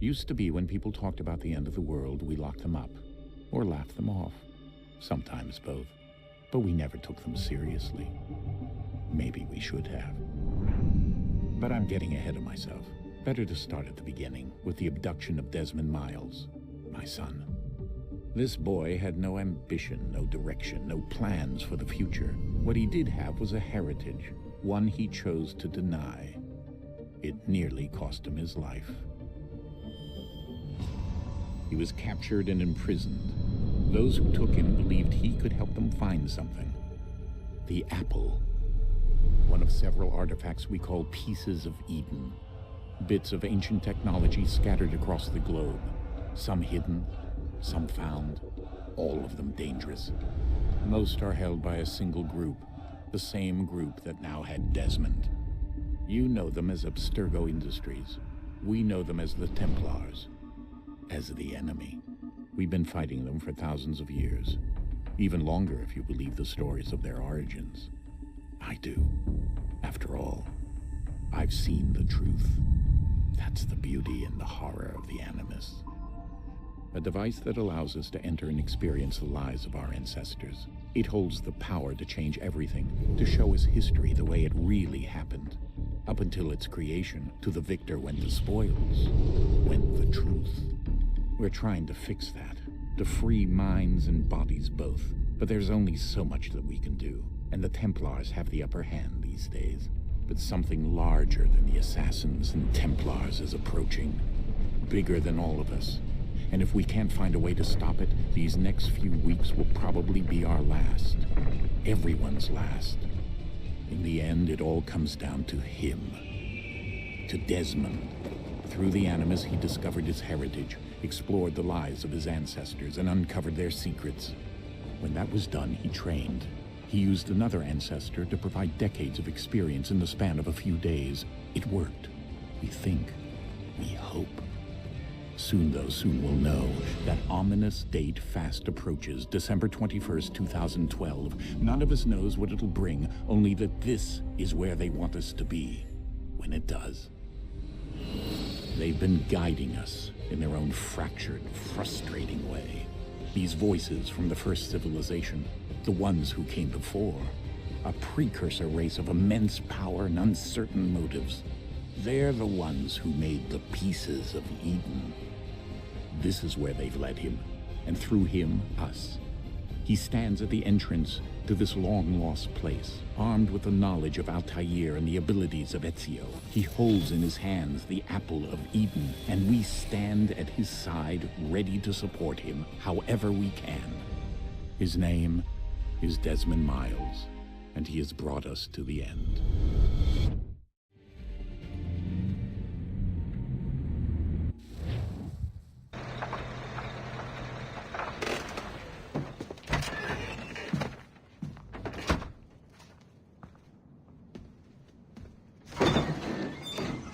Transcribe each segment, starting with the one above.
Used to be when people talked about the end of the world, we locked them up, or laughed them off. Sometimes both. But we never took them seriously. Maybe we should have. But I'm getting ahead of myself. Better to start at the beginning, with the abduction of Desmond Miles, my son. This boy had no ambition, no direction, no plans for the future. What he did have was a heritage, one he chose to deny. It nearly cost him his life. He was captured and imprisoned. Those who took him believed he could help them find something. The apple. One of several artifacts we call pieces of Eden. Bits of ancient technology scattered across the globe. Some hidden, some found, all of them dangerous. Most are held by a single group, the same group that now had Desmond. You know them as Abstergo Industries. We know them as the Templars, as the enemy. We've been fighting them for thousands of years, even longer if you believe the stories of their origins. I do. After all, I've seen the truth. That's the beauty and the horror of the Animus. A device that allows us to enter and experience the lives of our ancestors. It holds the power to change everything, to show us history the way it really happened. Up until its creation, to the victor went the spoils, went the truth. We're trying to fix that, to free minds and bodies both. But there's only so much that we can do, and the Templars have the upper hand these days. But something larger than the Assassins and Templars is approaching, bigger than all of us. And if we can't find a way to stop it, these next few weeks will probably be our last. Everyone's last. In the end, it all comes down to him. To Desmond. Through the Animus, he discovered his heritage, explored the lives of his ancestors, and uncovered their secrets. When that was done, he trained. He used another ancestor to provide decades of experience in the span of a few days. It worked. We think. We hope. Soon, though, soon we'll know. That ominous date fast approaches, December 21st, 2012. None of us knows what it'll bring, only that this is where they want us to be, when it does. They've been guiding us in their own fractured, frustrating way. These voices from the first civilization, the ones who came before, a precursor race of immense power and uncertain motives. They're the ones who made the pieces of Eden. This is where they've led him, and through him, us. He stands at the entrance to this long-lost place, armed with the knowledge of Altair and the abilities of Ezio. He holds in his hands the apple of Eden, and we stand at his side, ready to support him however we can. His name is Desmond Miles, and he has brought us to the end.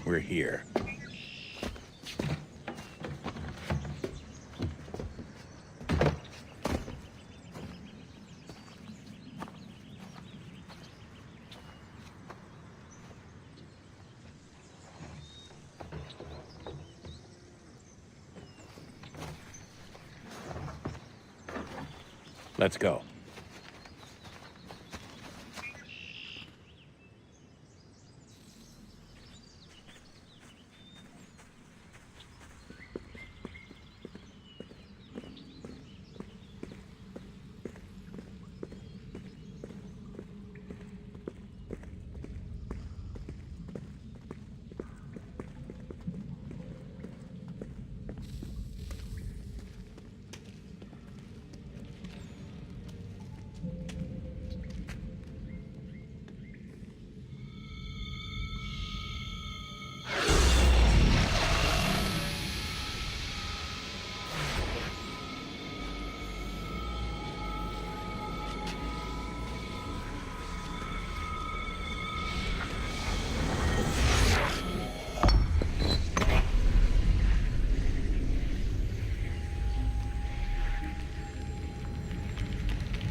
We're here. Let's go.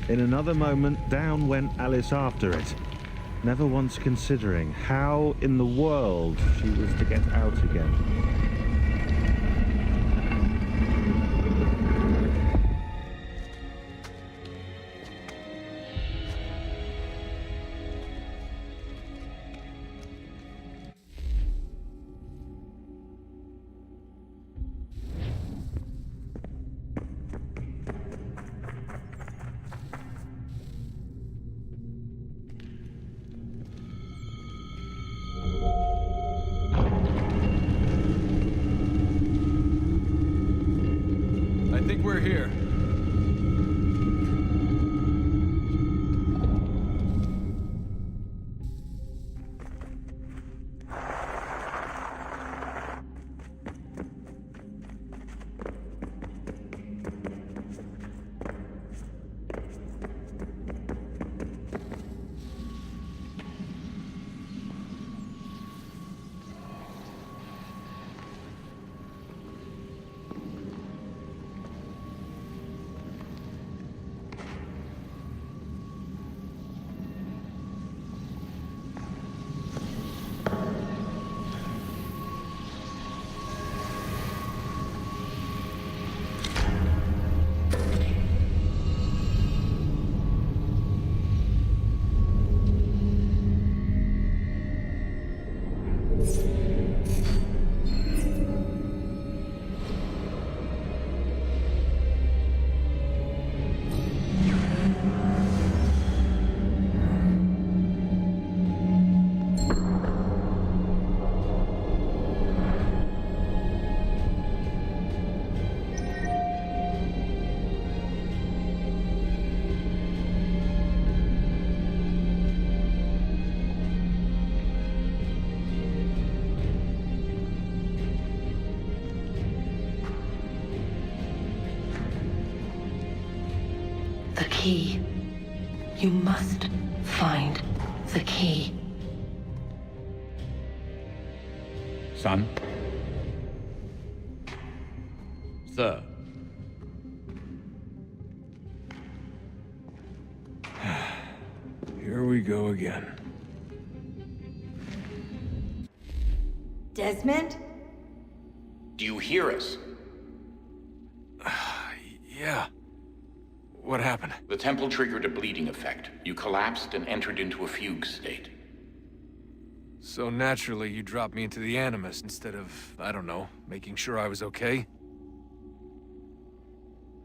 In another moment, down went Alice after it, never once considering how in the world she was to get out again. think we're here. The key. You must find the key. Son? Sir. Here we go again. Desmond? Do you hear us? Yeah. What happened? The temple triggered a bleeding effect. You collapsed and entered into a fugue state. So naturally, you dropped me into the Animus instead of, I don't know, making sure I was okay?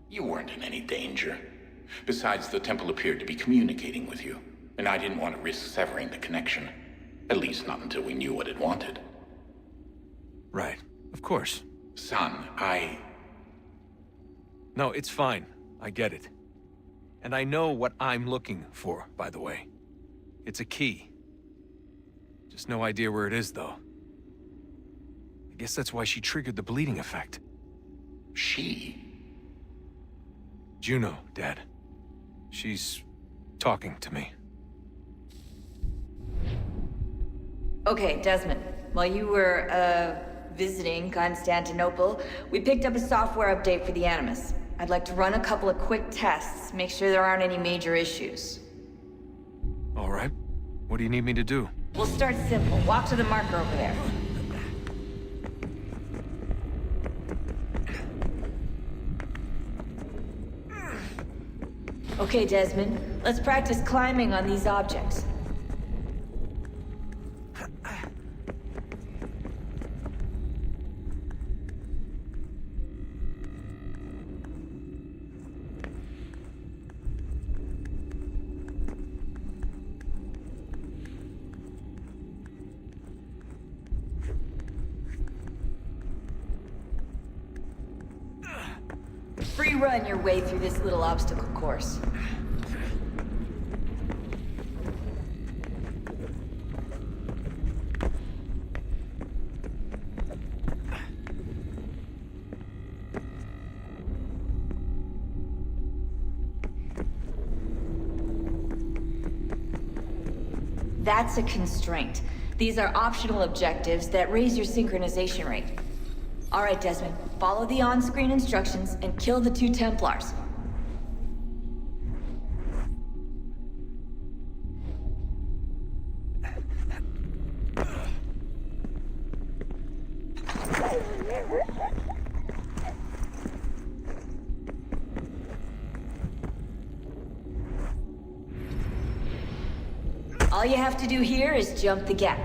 You weren't in any danger. Besides, the temple appeared to be communicating with you, and I didn't want to risk severing the connection. At least not until we knew what it wanted. Right. Of course. Son, No, it's fine. I get it. And I know what I'm looking for, by the way. It's a key. Just no idea where it is, though. I guess that's why she triggered the bleeding effect. She? Juno, Dad. She's talking to me. Okay, Desmond. While you were, visiting Constantinople, we picked up a software update for the Animus. I'd like to run a couple of quick tests, make sure there aren't any major issues. All right. What do you need me to do? We'll start simple. Walk to the marker over there. Okay, Desmond. Let's practice climbing on these objects. Free run your way through this little obstacle course. That's a constraint. These are optional objectives that raise your synchronization rate. All right, Desmond. Follow the on-screen instructions and kill the 2 Templars. All you have to do here is jump the gap.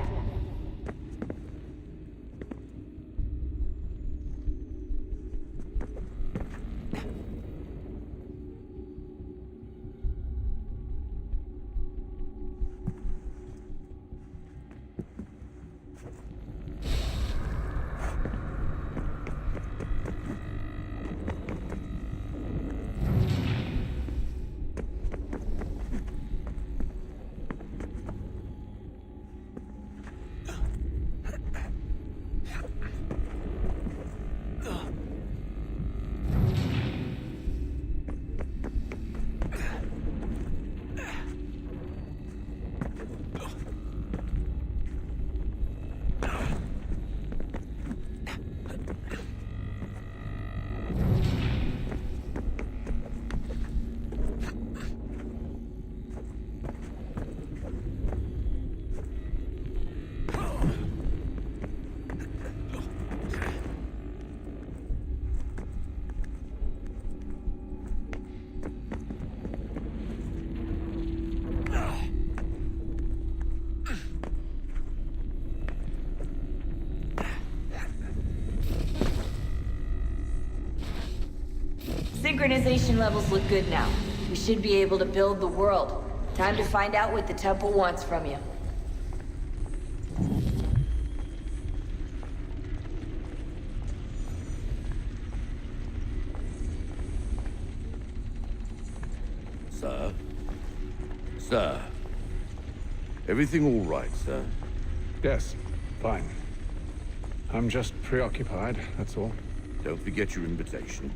Synchronization levels look good now. We should be able to build the world. Time to find out what the temple wants from you. Sir? Sir? Everything all right, sir? Yes, fine. I'm just preoccupied, that's all. Don't forget your invitation.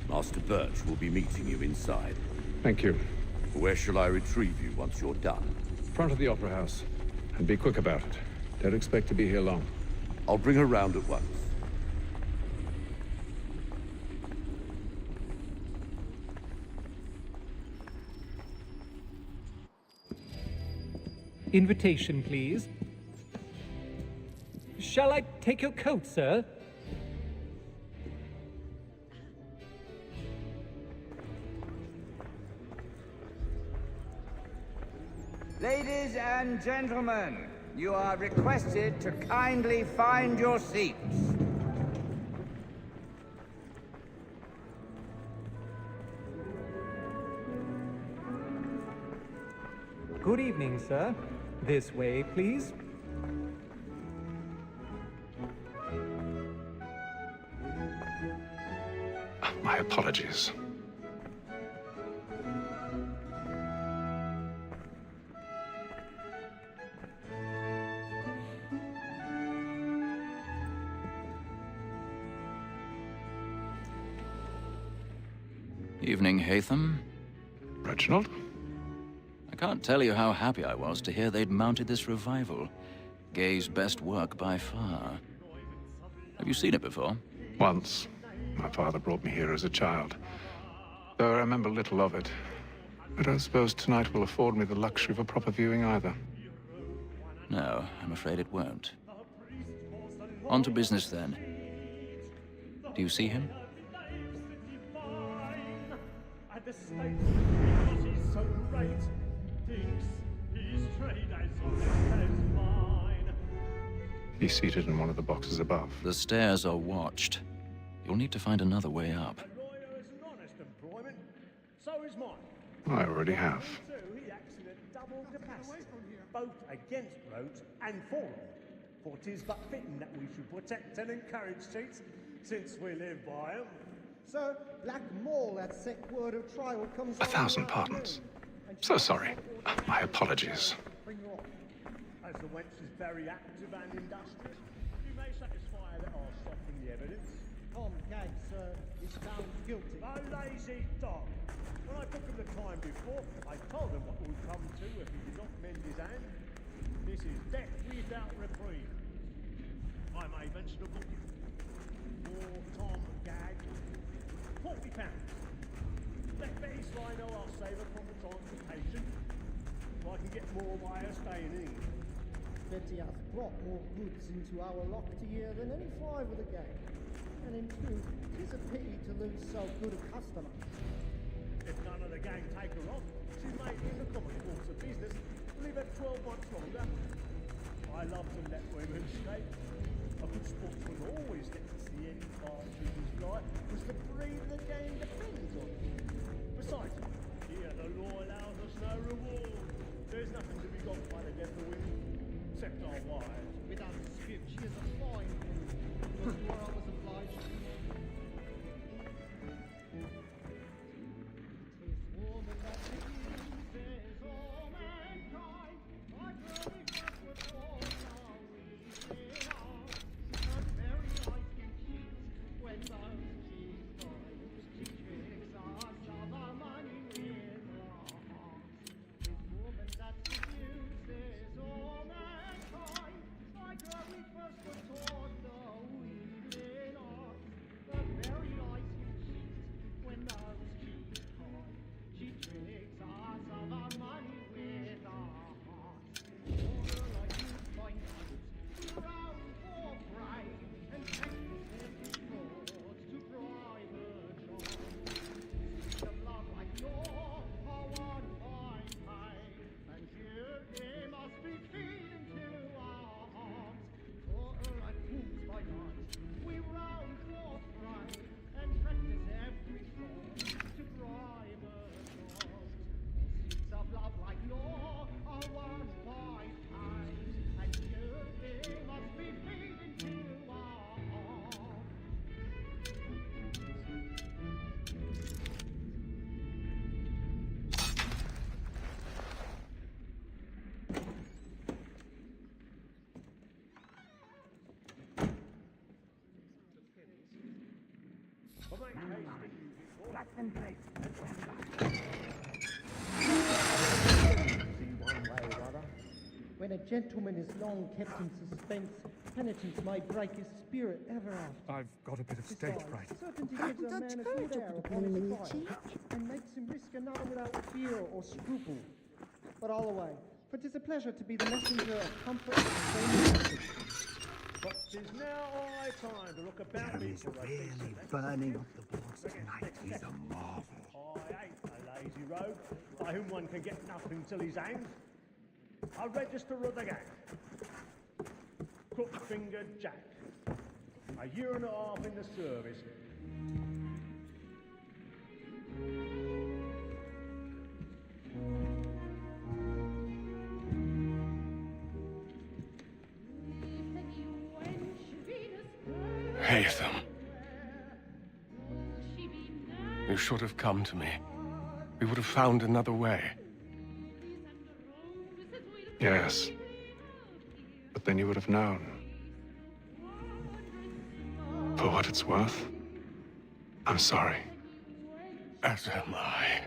Master Birch will be meeting you inside. Thank you. Where shall I retrieve you once you're done? Front of the Opera House. And be quick about it. Don't expect to be here long. I'll bring her round at once. Invitation, please. Shall I take your coat, sir? Ladies and gentlemen, you are requested to kindly find your seats. Good evening, sir. This way, please. My apologies. Evening, Hatham. Reginald? I can't tell you how happy I was to hear they'd mounted this revival. Gay's best work by far. Have you seen it before? Once. My father brought me here as a child. Though I remember little of it. I don't suppose tonight will afford me the luxury of a proper viewing either. No, I'm afraid it won't. On to business then. Do you see him? He's seated in one of the boxes above. The stairs are watched. You'll need to find another way up. I already have. Both against roads and for them. For 'tis but fitting that we should protect and encourage cheats, since we live by them. Sir, Black Maul, that sick word of trial comes... 1,000 pardons. So sorry. My apologies. As the wench is very active and industrious, you may satisfy that I'll soften the evidence. Tom Gag, sir, is found guilty. A lazy dog. When I took him the time before, I told him what would come to if he did not mend his hand. This is death without reprieve. I may mention a booking. For Tom Gag, £40. Let Betty Sly know I'll save her from the transportation, so I can get more by her staying in. Betty has brought more goods into our locked year than any fly with a gang. And in truth, 'tis a pity to lose so good a customer. If none of the gang take her off, she may, in the common course of business, live her 12 months longer. I love to let women escape. A good sportsman always gets to see any part of his life, because the breed of the game depends on it. Besides, here the law allows us no reward. There's nothing to be got by the death of women, except our wives. Without dispute, she is a fine woman. But to her I was obliged. When a gentleman is long kept in suspense, penitence may break his spirit ever after. I've got a bit of stage fright. Certainty gives a man a good air upon his fight, and makes him risk another without fear or scruple. But all away, for 'tis a pleasure to be the messenger of comfort and friendship. But 'tis now high time to look about me for a Really burning up the boards tonight is a marvel. I ain't a lazy rogue, by whom one can get nothing till he's hanged. I register of the gang. Crook-fingered Jack. A year and a half in the service. Haytham. You should have come to me. We would have found another way. Yes. But then you would have known. For what it's worth, I'm sorry. As am I.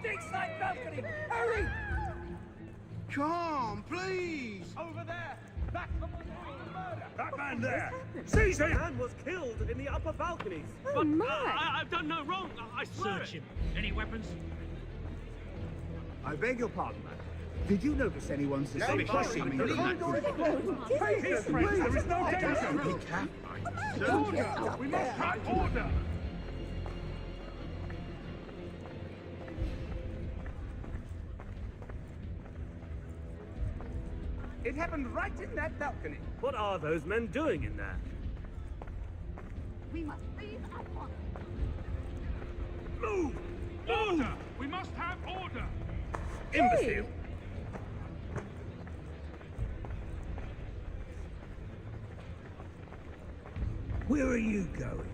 Stateside balcony! Hurry! Come, please! Over there! That's the one doing the murder! That man there! Seize him! Man was killed in the upper balconies. Oh, my! I've done no wrong. I swear Search him. Any weapons? I beg your pardon, man. Did you notice anyone suspicious coming in? Hey, his friends, there is no danger! Order! We must have order! It happened right in that balcony. What are those men doing in there? We must leave at once. Move! Order! We must have order! Imbecile! Where are you going?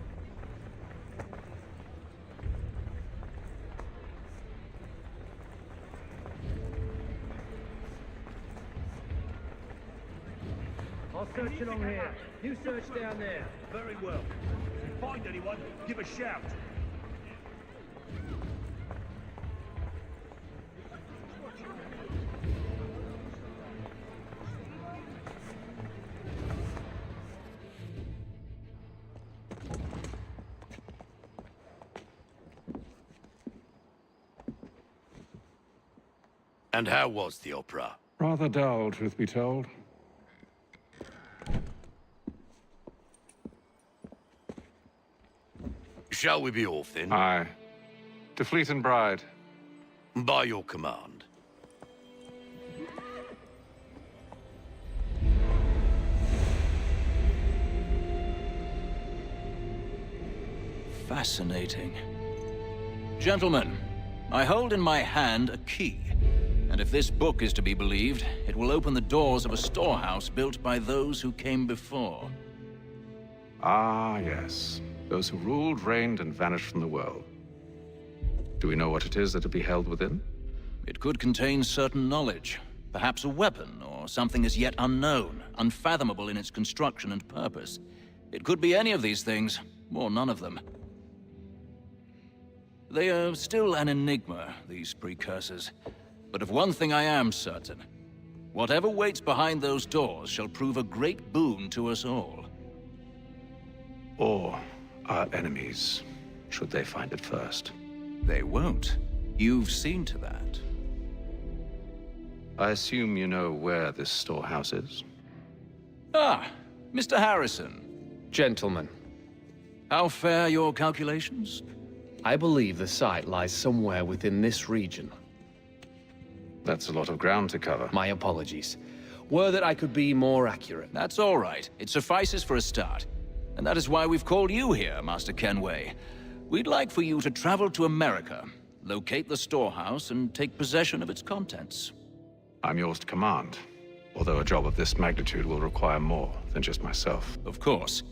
I'll search along here. You search down there. Very well. If you find anyone, give a shout. And how was the opera? Rather dull, truth be told. Shall we be off then? Aye. To Fleet and Bride. By your command. Fascinating. Gentlemen, I hold in my hand a key. And if this book is to be believed, it will open the doors of a storehouse built by those who came before. Ah, yes. Those who ruled, reigned, and vanished from the world. Do we know what it is that will be held within? It could contain certain knowledge. Perhaps a weapon, or something as yet unknown, unfathomable in its construction and purpose. It could be any of these things, or none of them. They are still an enigma, these precursors. But of one thing I am certain. Whatever waits behind those doors shall prove a great boon to us all. Or our enemies, should they find it first. They won't. You've seen to that. I assume you know where this storehouse is? Ah, Mr. Harrison. Gentlemen, How fare your calculations? I believe the site lies somewhere within this region. That's a lot of ground to cover. My apologies. Were that I could be more accurate. That's all right. It suffices for a start. And that is why we've called you here, Master Kenway. We'd like for you to travel to America, locate the storehouse, and take possession of its contents. I'm yours to command, although a job of this magnitude will require more than just myself. Of course.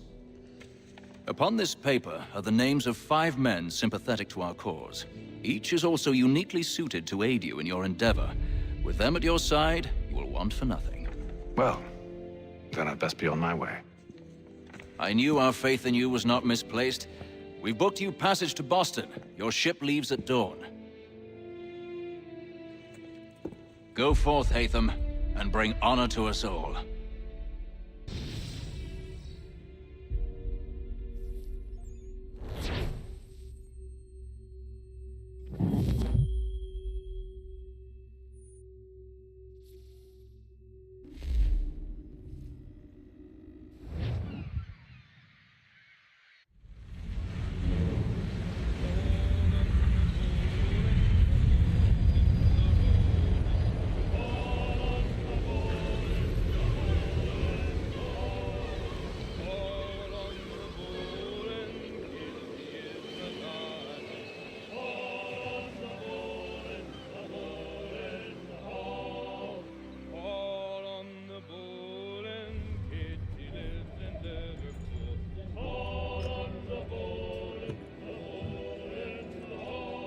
Upon this paper are the names of 5 men sympathetic to our cause. Each is also uniquely suited to aid you in your endeavor. With them at your side, you will want for nothing. Well, then I'd best be on my way. I knew our faith in you was not misplaced. We've booked you passage to Boston. Your ship leaves at dawn. Go forth, Hatham, and bring honor to us all.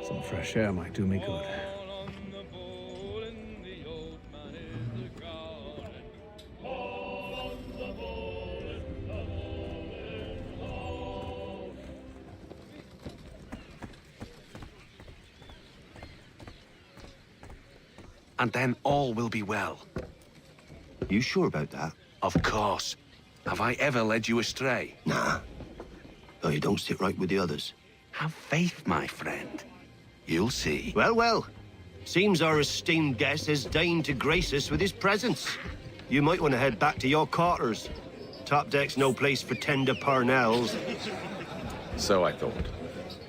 Some fresh air might do me good. And then all will be well. You sure about that? Of course. Have I ever led you astray? Nah. Though you don't sit right with the others. Have faith, my friend. You'll see. Well, well. Seems our esteemed guest has deigned to grace us with his presence. You might want to head back to your quarters. Top deck's no place for tender Parnells. So I thought.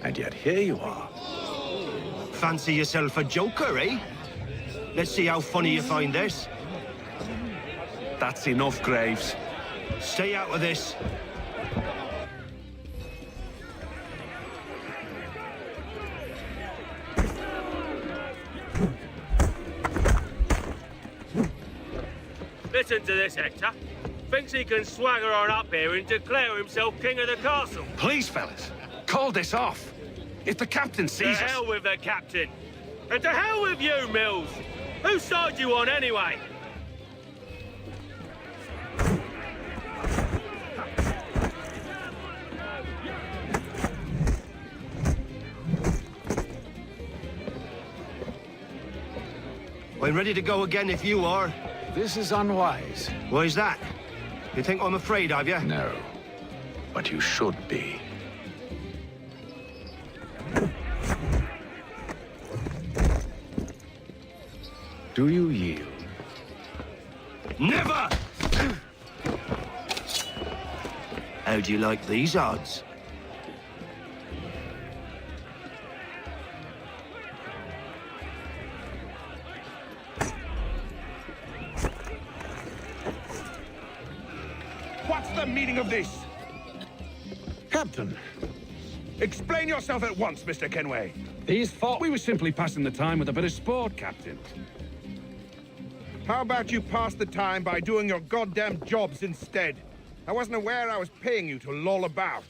And yet here you are. Fancy yourself a joker, eh? Let's see how funny you find this. That's enough, Graves. Stay out of this. Listen to this, Hector. Thinks he can swagger on up here and declare himself king of the castle. Please, fellas, call this off. If the captain sees us... To hell with the captain. And to hell with you, Mills. Whose side you on, anyway? I'm ready to go again if you are. This is unwise. Why's that? You think I'm afraid of you? No. But you should be. Do you yield? Never! How do you like these odds? What's the meaning of this? Captain, Explain yourself at once, Mr. Kenway. these thought we were simply passing the time with a bit of sport, Captain. How about you pass the time by doing your goddamn jobs instead? I wasn't aware I was paying you to loll about.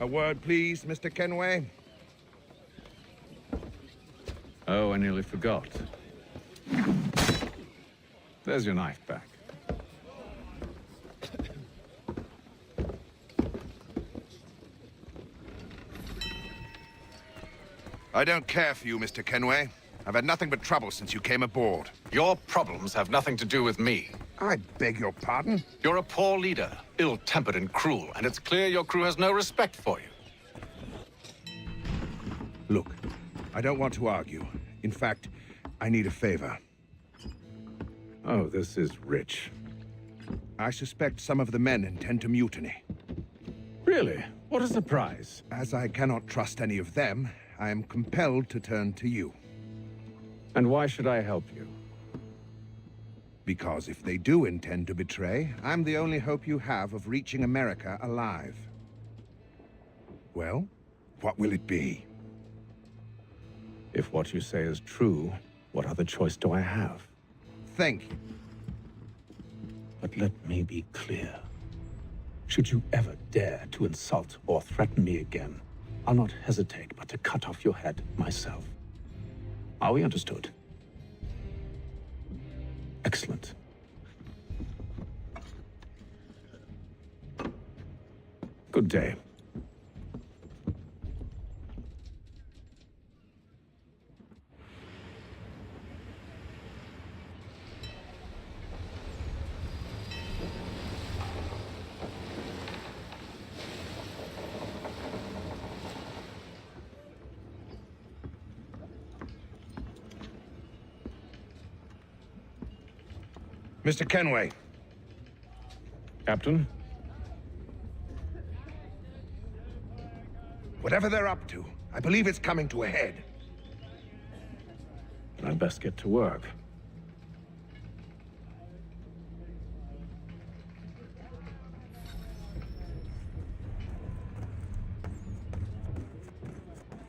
A word, please, Mr. Kenway. Oh, I nearly forgot. There's your knife back. I don't care for you, Mr. Kenway. I've had nothing but trouble since you came aboard. Your problems have nothing to do with me. I beg your pardon? You're a poor leader, ill-tempered and cruel, and it's clear your crew has no respect for you. Look, I don't want to argue. In fact, I need a favor. Oh, this is rich. I suspect some of the men intend to mutiny. Really? What a surprise. As I cannot trust any of them, I am compelled to turn to you. And why should I help you? Because if they do intend to betray, I'm the only hope you have of reaching America alive. Well, what will it be? If what you say is true, what other choice do I have? Thank you. But let me be clear. Should you ever dare to insult or threaten me again, I'll not hesitate but to cut off your head myself. Are we understood? Excellent. Good day. Mr. Kenway. Captain? Whatever they're up to, I believe it's coming to a head. I'd best get to work.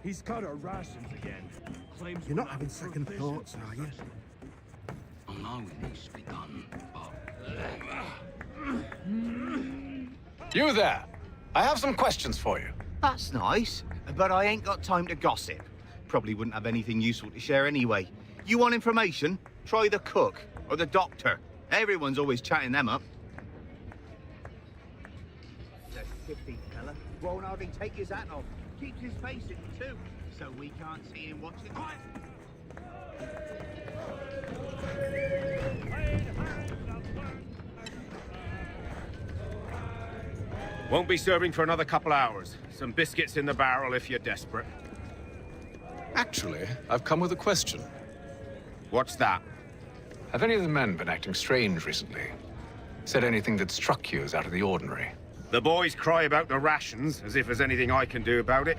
He's cut our rations again. You're not having second thoughts, are you? I know it needs to be done, but... You there! I have some questions for you. That's nice, but I ain't got time to gossip. Probably wouldn't have anything useful to share anyway. You want information? Try the cook or the doctor. Everyone's always chatting them up. The shifty fella won't hardly take his hat off. Keeps his face in too, so we can't see him watching. Quiet! Won't be serving for another couple hours. Some biscuits in the barrel if you're desperate. Actually, I've come with a question. What's that? Have any of the men been acting strange recently? Said anything that struck you as out of the ordinary? The boys cry about the rations, as if there's anything I can do about it.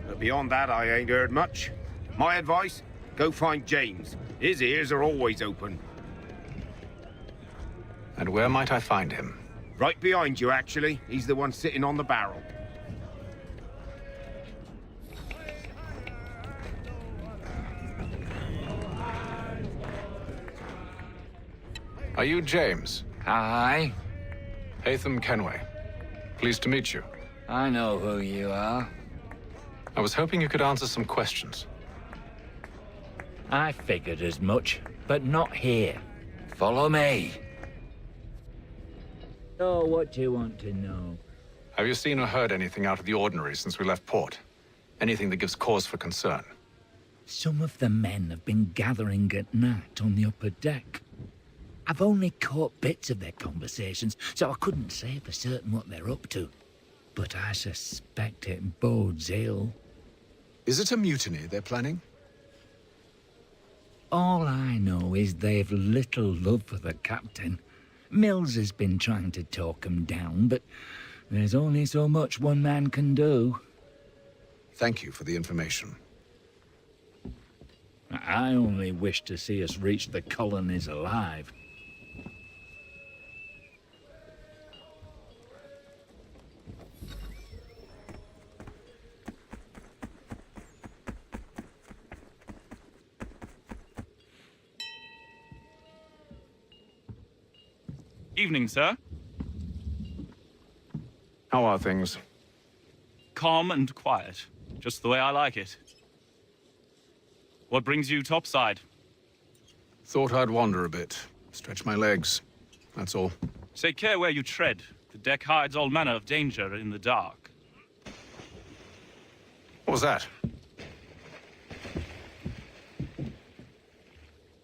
But beyond that, I ain't heard much. My advice? Go find James. His ears are always open. And where might I find him? Right behind you, actually. He's the one sitting on the barrel. Are you James? Aye. Hatham Kenway. Pleased to meet you. I know who you are. I was hoping you could answer some questions. I figured as much, but not here. Follow me. So, what do you want to know? Have you seen or heard anything out of the ordinary since we left port? Anything that gives cause for concern? Some of the men have been gathering at night on the upper deck. I've only caught bits of their conversations, so I couldn't say for certain what they're up to. But I suspect it bodes ill. Is it a mutiny they're planning? All I know is they've little love for the captain. Mills has been trying to talk 'em down, but there's only so much one man can do. Thank you for the information. I only wish to see us reach the colonies alive. Evening, sir. How are things? Calm and quiet. Just the way I like it. What brings you topside? Thought I'd wander a bit. Stretch my legs. That's all. Take care where you tread. The deck hides all manner of danger in the dark. What was that?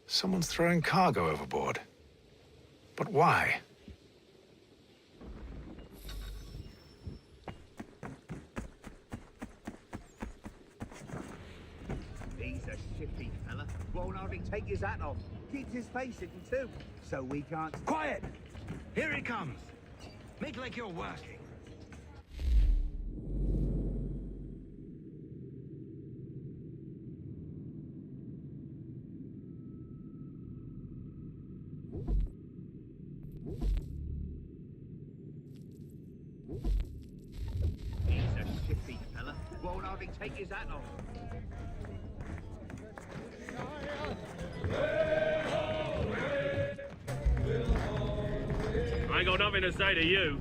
Someone's throwing cargo overboard. But why? He's a shifty fella. Won't hardly take his hat off. Keeps his face hidden too, so we can't... Quiet! Here he comes. Make like you're working. take his hat off. I ain't got nothing to say to you.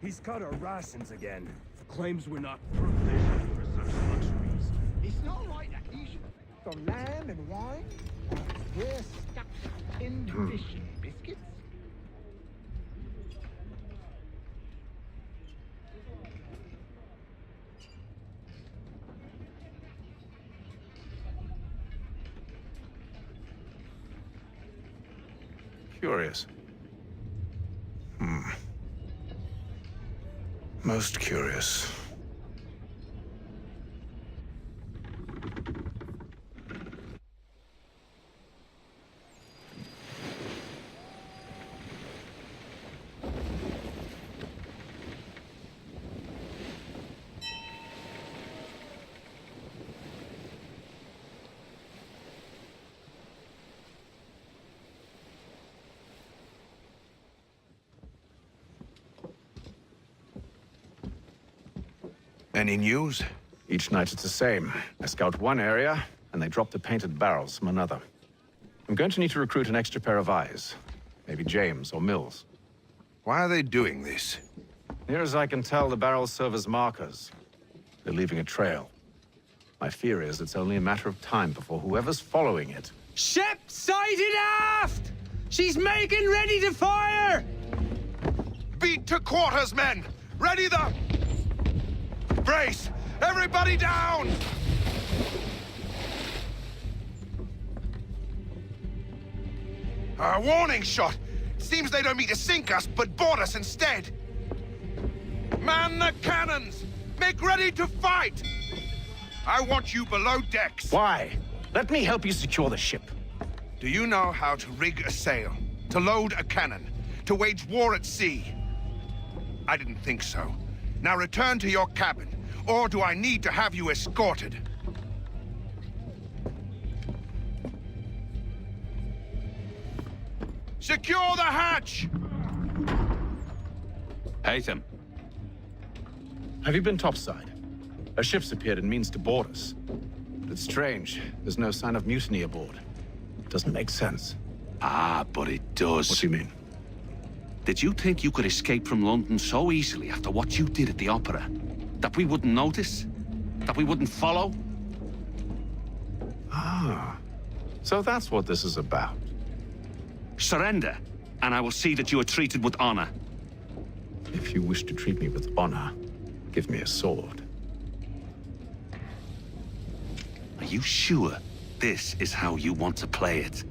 He's cut our rations again. Claims we're not provisioned for such luxuries. It's not like that. He's for lamb and wine. We're stuck in fish and biscuits. Curious. Most curious. Any news? Each night it's the same. I scout one area, and they drop the painted barrels from another. I'm going to need to recruit an extra pair of eyes. Maybe James or Mills. Why are they doing this? Near as I can tell, the barrels serve as markers. They're leaving a trail. My fear is it's only a matter of time before whoever's following it... Ship sighted aft! She's making ready to fire! Beat to quarters, men! Ready the... Brace! Everybody down! A warning shot! Seems they don't mean to sink us, but board us instead! Man the cannons! Make ready to fight! I want you below decks. Why? Let me help you secure the ship. Do you know how to rig a sail? To load a cannon? To wage war at sea? I didn't think so. Now return to your cabin, or do I need to have you escorted? Secure the hatch! Haytham. Have you been topside? A ship's appeared and means to board us. But it's strange. There's no sign of mutiny aboard. It doesn't make sense. Ah, but it does. What do you mean? Did you think you could escape from London so easily after what you did at the opera? That we wouldn't notice? That we wouldn't follow? Ah. So that's what this is about. Surrender, and I will see that you are treated with honor. If you wish to treat me with honor, give me a sword. Are you sure this is how you want to play it?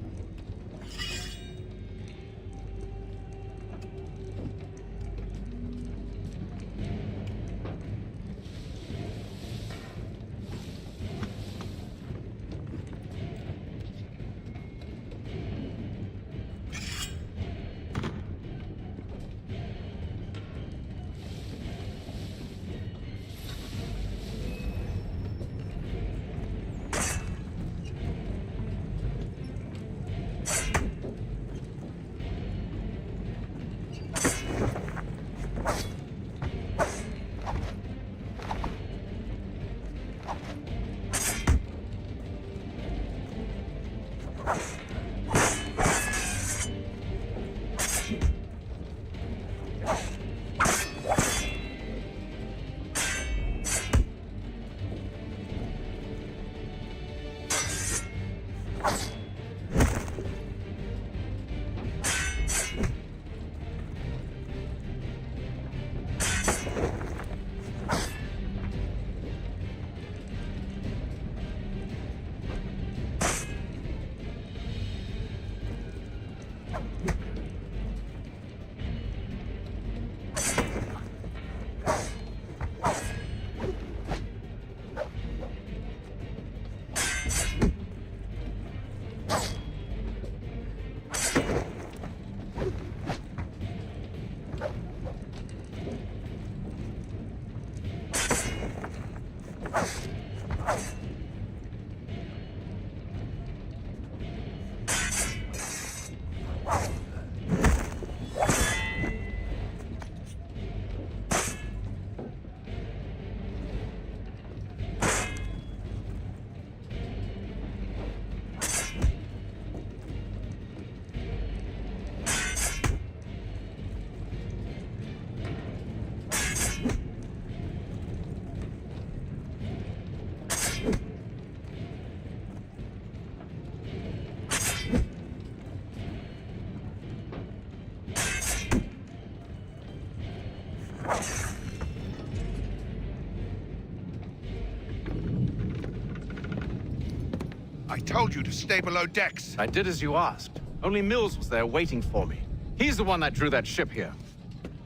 I told you to stay below decks. I did as you asked. Only Mills was there waiting for me. He's the one that drew that ship here.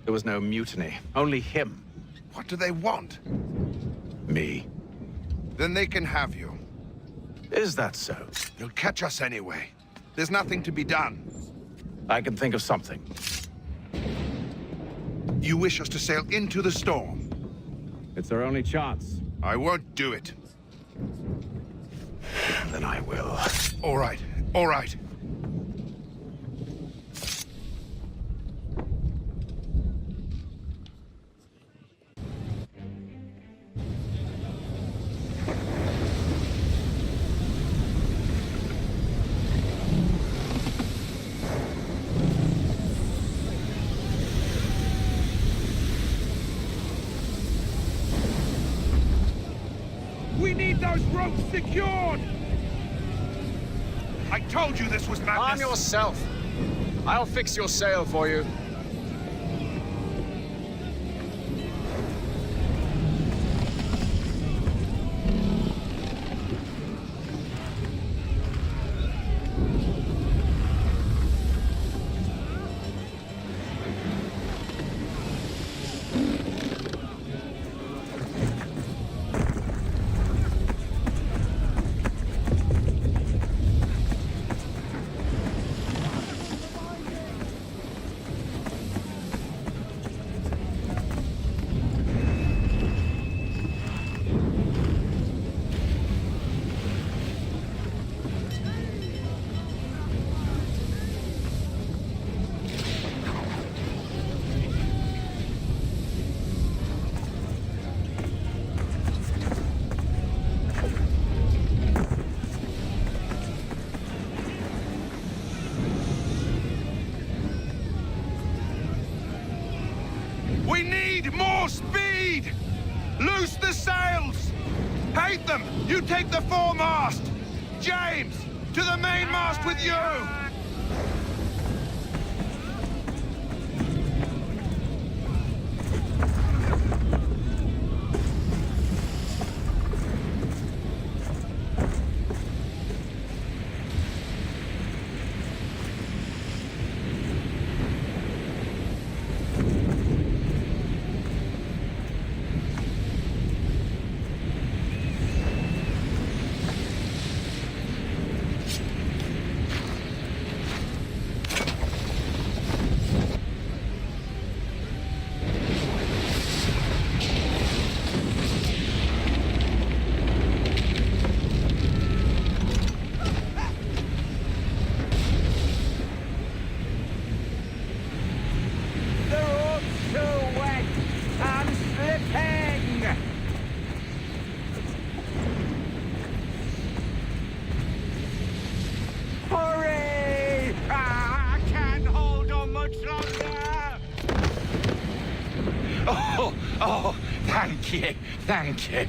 There was no mutiny, only him. What do they want? Me. Then they can have you. Is that so? They'll catch us anyway. There's nothing to be done. I can think of something. You wish us to sail into the storm? It's our only chance. I won't do it. Then I will. All right, all right. We need those ropes secured! I told you this was madness! Arm yourself! I'll fix your sail for you. We need more speed! Loose the sails! Hate them! You take the foremast! James, to the mainmast with you! Oh, thank you, thank you.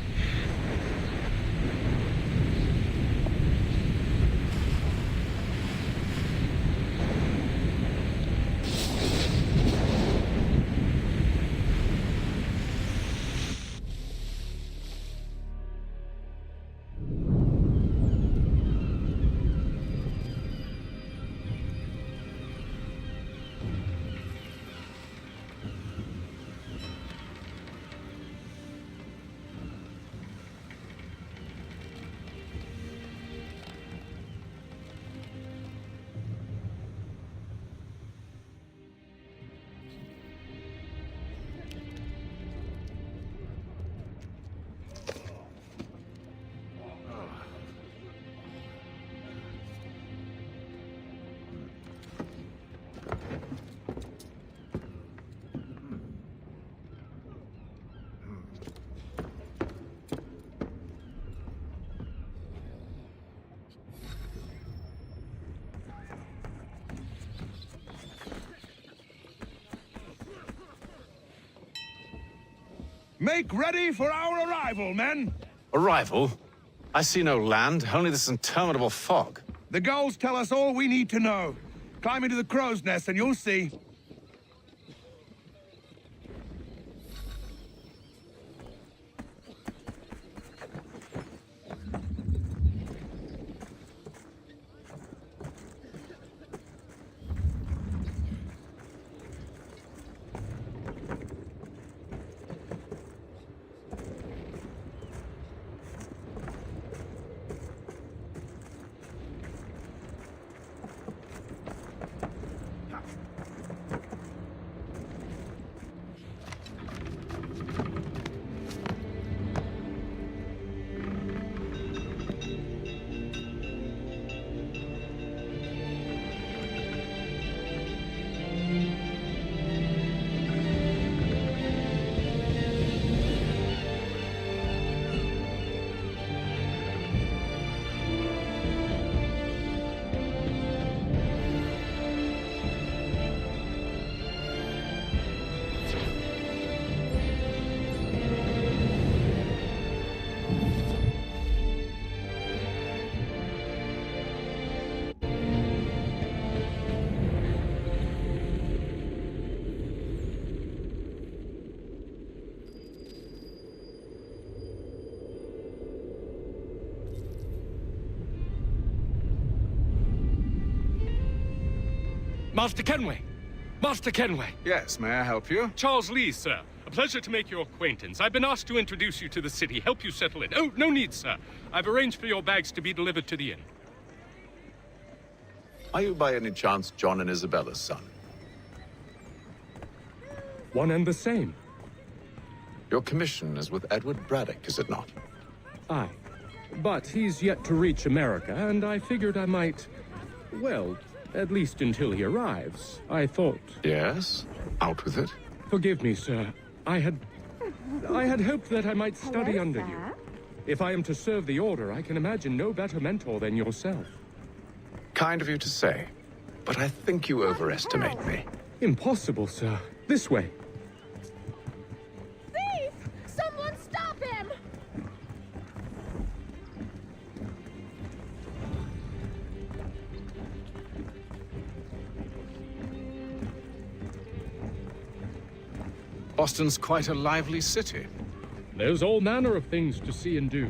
Make ready for our arrival, men! Arrival? I see no land, only this interminable fog. The gulls tell us all we need to know. Climb into the crow's nest and you'll see. Master Kenway! Master Kenway! Yes, may I help you? Charles Lee, sir. A pleasure to make your acquaintance. I've been asked to introduce you to the city, help you settle in. Oh, no need, sir. I've arranged for your bags to be delivered to the inn. Are you by any chance John and Isabella's son? One and the same. Your commission is with Edward Braddock, is it not? Aye. But he's yet to reach America, and I figured I might... Well, at least until he arrives. I thought... Yes? Out with it. Forgive me, sir. I had hoped that I might study under you. If I am to serve the Order, I can imagine no better mentor than yourself. Kind of you to say, but I think you overestimate me. Impossible, sir. This way. Thief! Someone stop him! Boston's quite a lively city. There's all manner of things to see and do.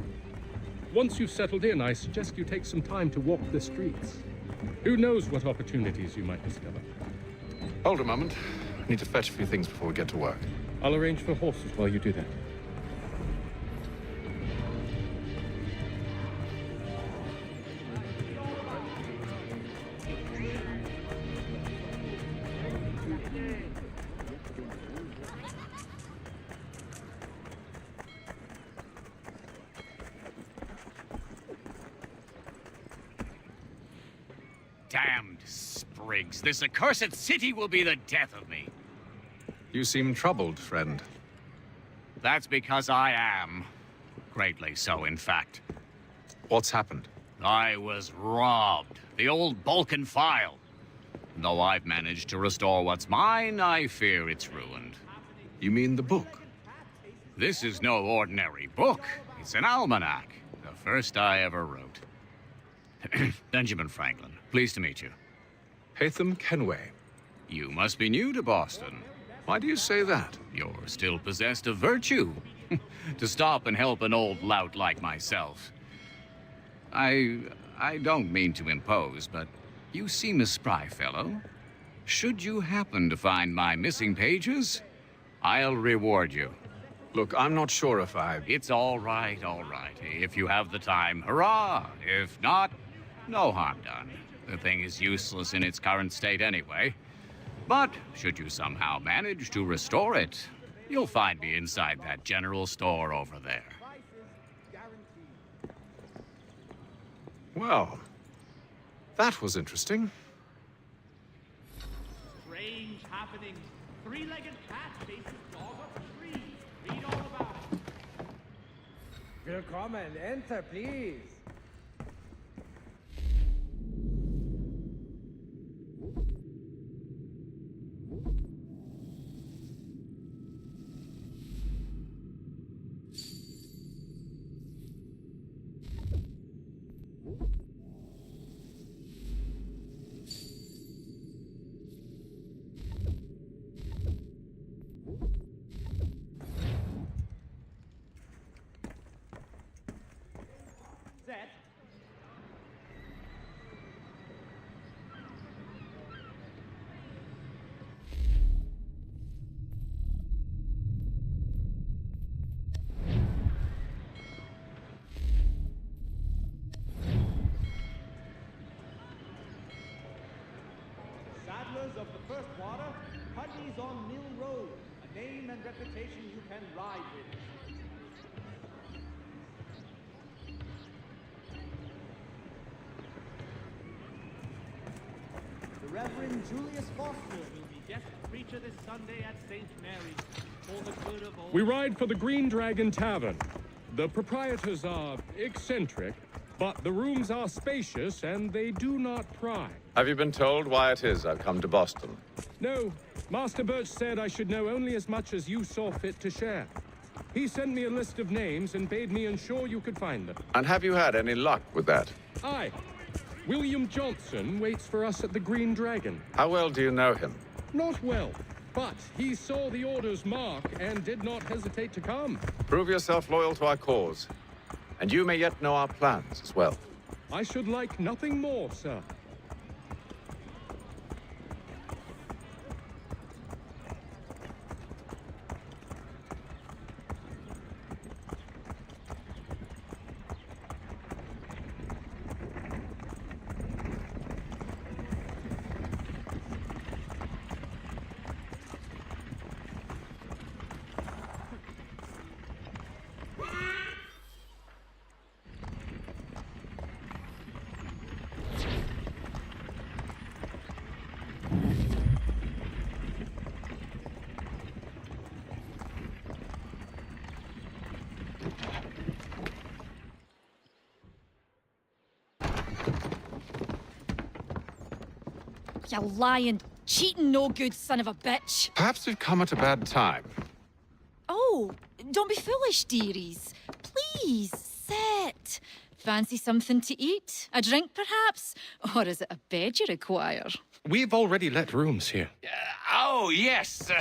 Once you've settled in, I suggest you take some time to walk the streets. Who knows what opportunities you might discover. Hold a moment. I need to fetch a few things before we get to work. I'll arrange for horses while you do that. Damned sprigs. This accursed city will be the death of me. You seem troubled, friend. That's because I am. Greatly so, in fact. What's happened? I was robbed. The old Balkan file. Though I've managed to restore what's mine, I fear it's ruined. You mean the book? This is no ordinary book. It's an almanac. The first I ever wrote. Benjamin Franklin. Pleased to meet you. Haytham Kenway. You must be new to Boston. Why do you say that? You're still possessed of virtue. To stop and help an old lout like myself. I don't mean to impose, but you seem a spry fellow. Should you happen to find my missing pages, I'll reward you. Look, I'm not sure if I... It's all right, all right. If you have the time, hurrah! If not, no harm done. The thing is useless in its current state anyway. But should you somehow manage to restore it, you'll find me inside that general store over there. Well, that was interesting. Strange happenings. Three-legged cat chases dog up a tree. Read all about it. Willkommen. Enter, please. Set. Saddlers of the first water, Putney's on Mill Road, a name and reputation you can ride with. The Reverend Julius Foster will be guest preacher this Sunday at St. Mary's for the good of all. We ride for the Green Dragon Tavern. The proprietors are eccentric, but the rooms are spacious and they do not pry. Have you been told why it is I've come to Boston? No, Master Birch said I should know only as much as you saw fit to share. He sent me a list of names and bade me ensure you could find them. And have you had any luck with that? Aye. William Johnson waits for us at the Green Dragon. How well do you know him? Not well, but he saw the Order's mark and did not hesitate to come. Prove yourself loyal to our cause, and you may yet know our plans as well. I should like nothing more, sir. you lying, cheating, no good son of a bitch. Perhaps we've come at a bad time. Oh, don't be foolish, dearies. Please, sit. Fancy something to eat? A drink, perhaps? Or is it a bed you require? We've already let rooms here. Oh, yes.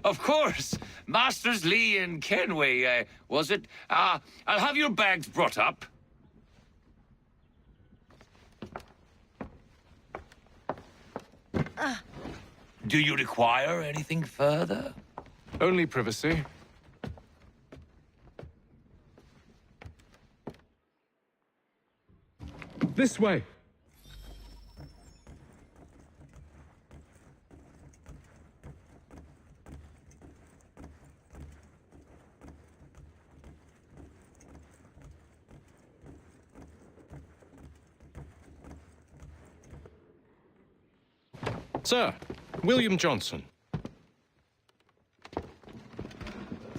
Of course. Masters Lee and Kenway, was it? I'll have your bags brought up. Do you require anything further? Only privacy. This way. Sir, William Johnson.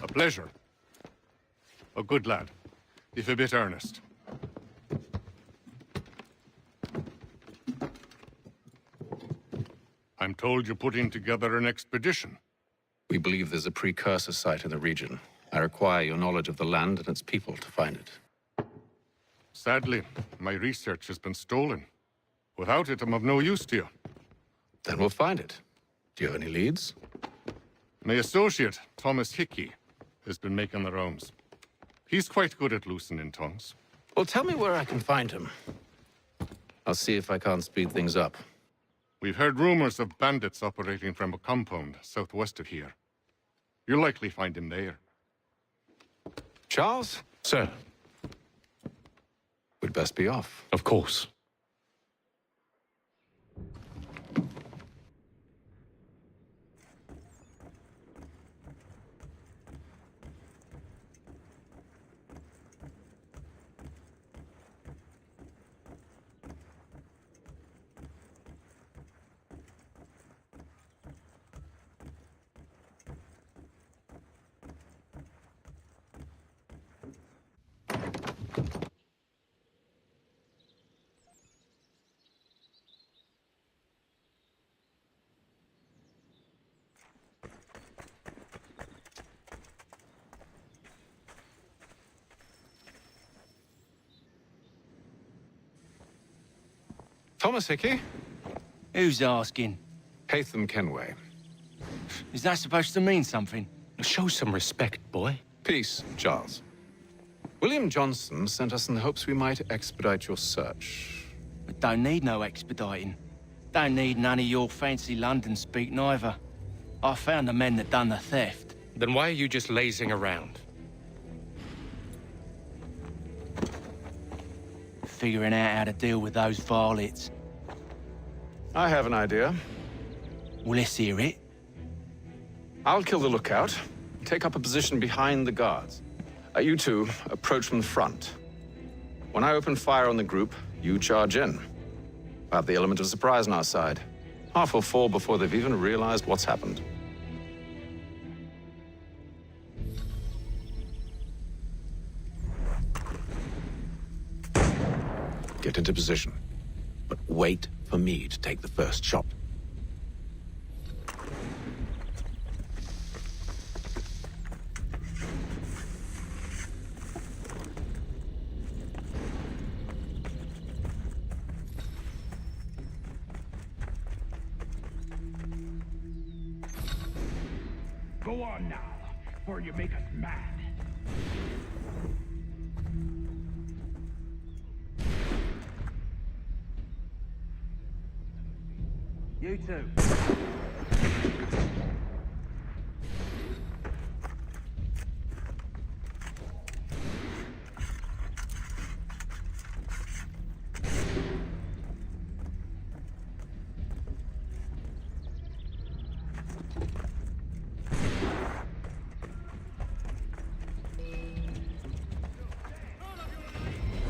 A pleasure. A good lad, if a bit earnest. I'm told you're putting together an expedition. We believe there's a precursor site in the region. I require your knowledge of the land and its people to find it. Sadly, my research has been stolen. Without it, I'm of no use to you. Then we'll find it. Do you have any leads? My associate, Thomas Hickey, has been making the rounds. He's quite good at loosening tongues. Well, tell me where I can find him. I'll see if I can't speed things up. We've heard rumors of bandits operating from a compound southwest of here. You'll likely find him there. Charles? Sir. We'd best be off. Of course. Thomas Hickey? Who's asking? Haytham Kenway. Is that supposed to mean something? Show some respect, boy. Peace, Charles. William Johnson sent us in the hopes we might expedite your search. We don't need no expediting. Don't need none of your fancy London speak neither. I found the men that done the theft. Then why are you just lazing around? Figuring out how to deal with those varlets. I have an idea. Well, let's hear it. I'll kill the lookout, take up a position behind the guards. You two approach from the front. When I open fire on the group, you charge in. I have the element of surprise on our side. Half will fall before they've even realized what's happened. Get into position, but wait for me to take the first shot. Go on now, or you make us mad. You too.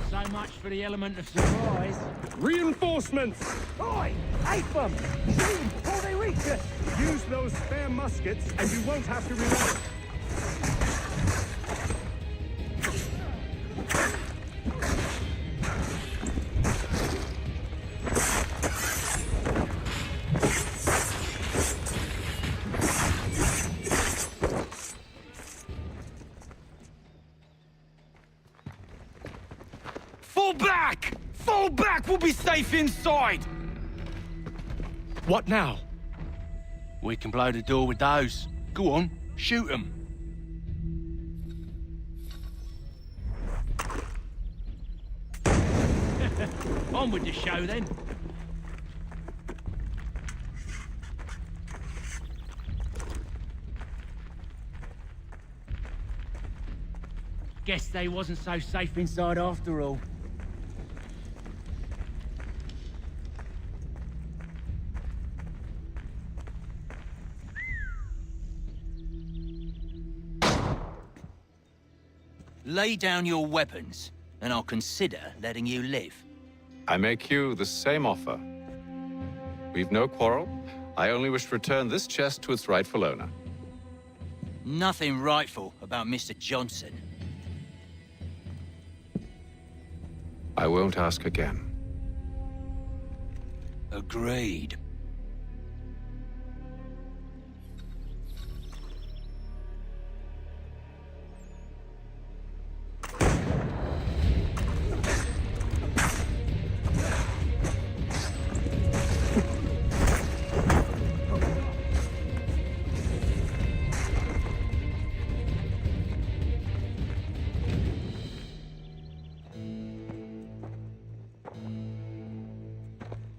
So much for the element of surprise. Reinforcements! Oi! Ape them! Shoot before they reach us! Use those spare muskets and you won't have to reload. Fall back! We'll be safe inside! What now? We can blow the door with those. Go on, shoot them. On with the show, then. Guess they wasn't so safe inside after all. Lay down your weapons, and I'll consider letting you live. I make you the same offer. We've no quarrel. I only wish to return this chest to its rightful owner. Nothing rightful about Mr. Johnson. I won't ask again. Agreed.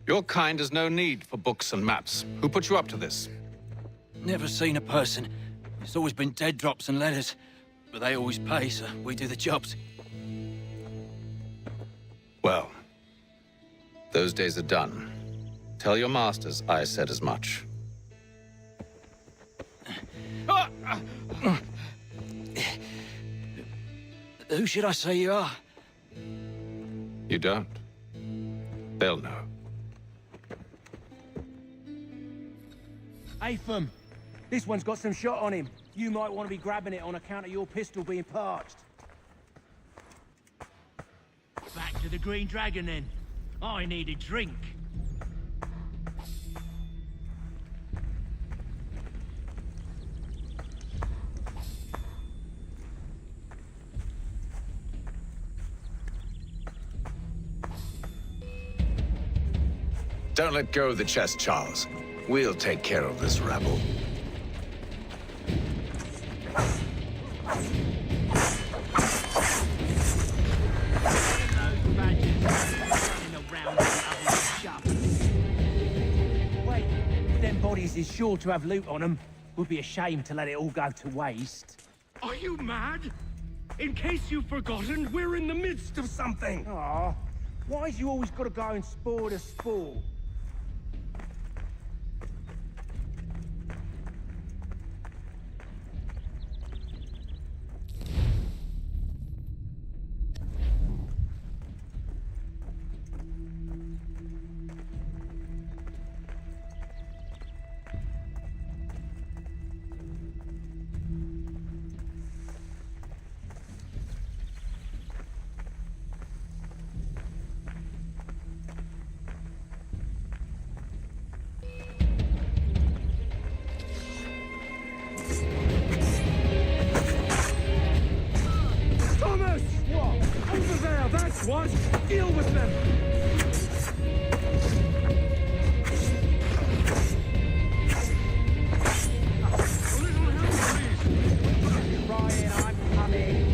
Your kind has no need for books and maps. Who put you up to this? Never seen a person. It's always been dead drops and letters. But they always pay, so we do the jobs. Well, those days are done. Tell your masters I said as much. Who should I say you are? You don't. They'll know. Atham, this one's got some shot on him. You might want to be grabbing it on account of your pistol being parched. Back to the Green Dragon, then. I need a drink. Don't let go of the chest, Charles. We'll take care of this rabble. Wait, if them bodies is sure to have loot on them, would be a shame to let it all go to waste. Are you mad? In case you've forgotten, we're in the midst of something. Aw, why's you always got to go and spoil the sport? Thomas! What? Over there, that's what! Deal with them! Ryan, I'm coming.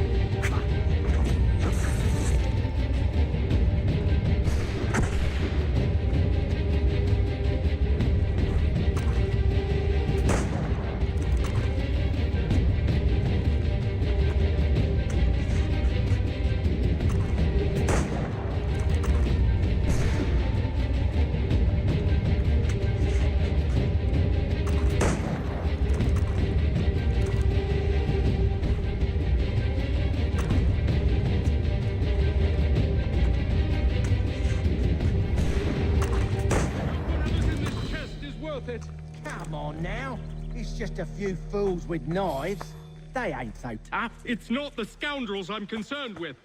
Come on now. It's just a few fools with knives. They ain't so tough. It's not the scoundrels I'm concerned with.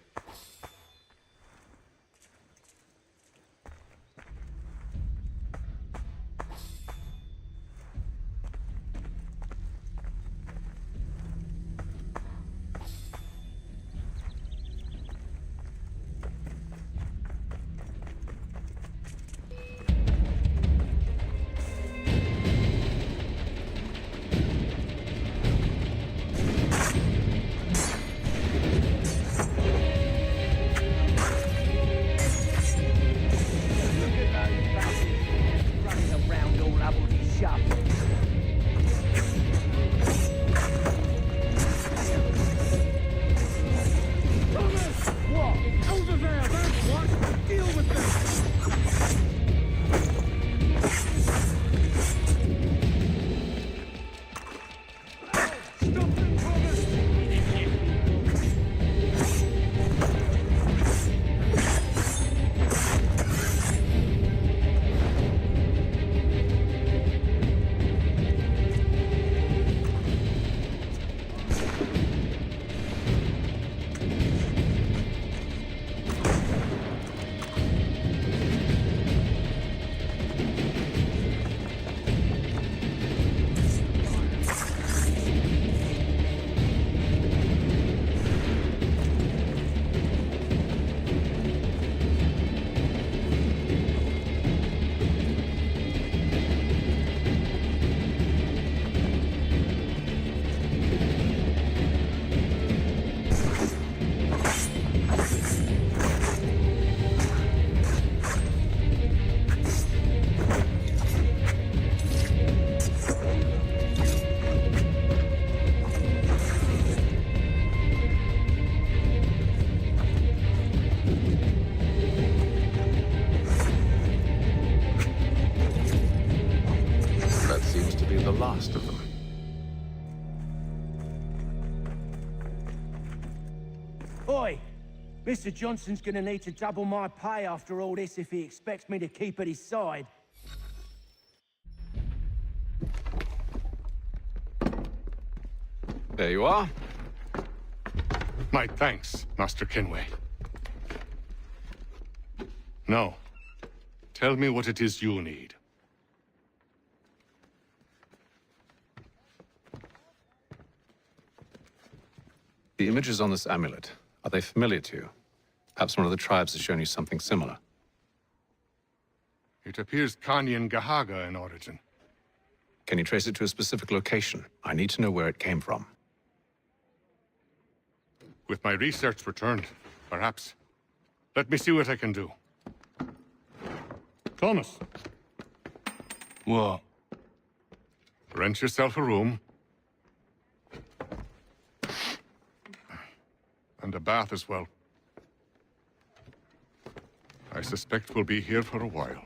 Oi! Mr. Johnson's gonna need to double my pay after all this if he expects me to keep at his side. There you are. My thanks, Master Kenway. Now, tell me what it is you need. The images on this amulet, are they familiar to you? Perhaps one of the tribes has shown you something similar. It appears Kanyan Gahaga in origin. Can you trace it to a specific location? I need to know where it came from. With my research returned, perhaps. Let me see what I can do. Thomas. What? Rent yourself a room. And a bath as well. I suspect we'll be here for a while.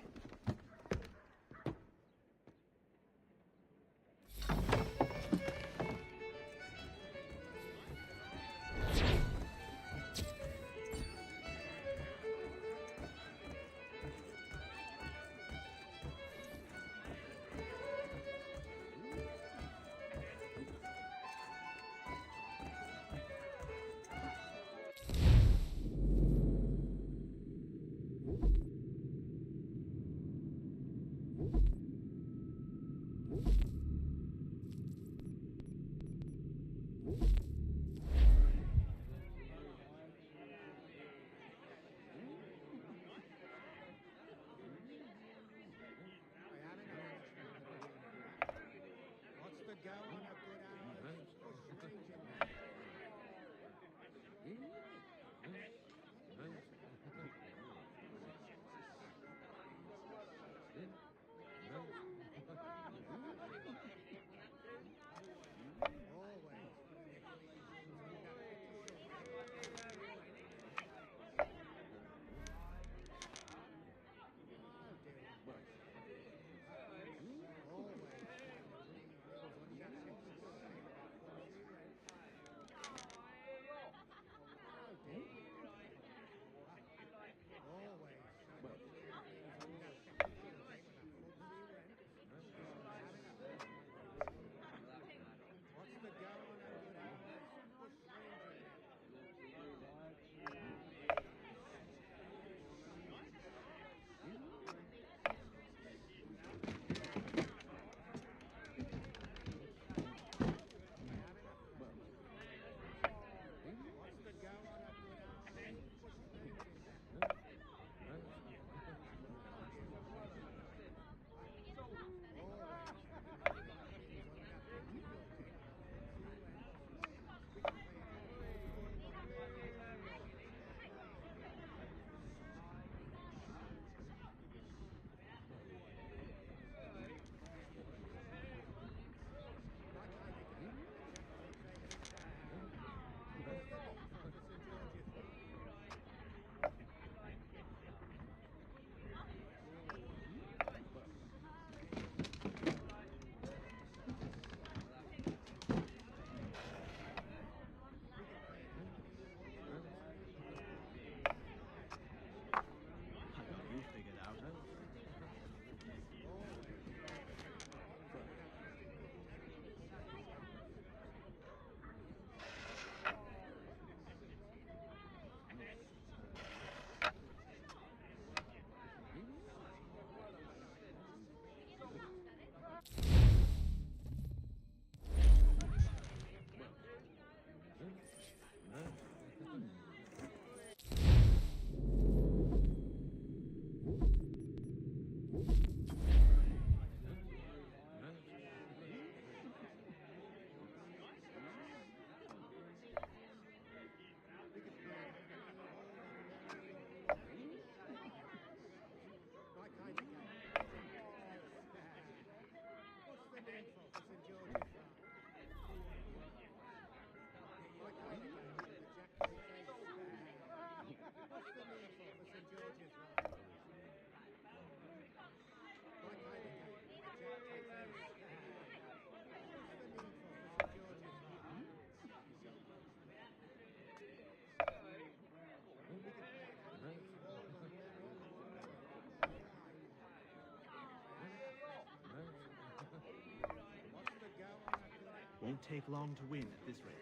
Won't take long to win at this rate.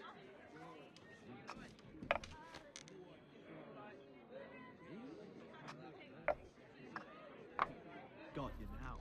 Got you now.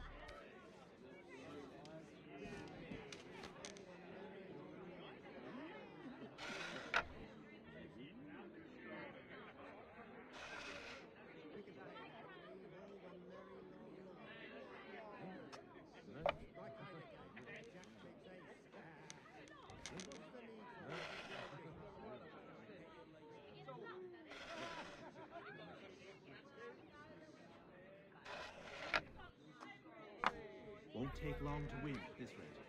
Won't take long to win at this rate.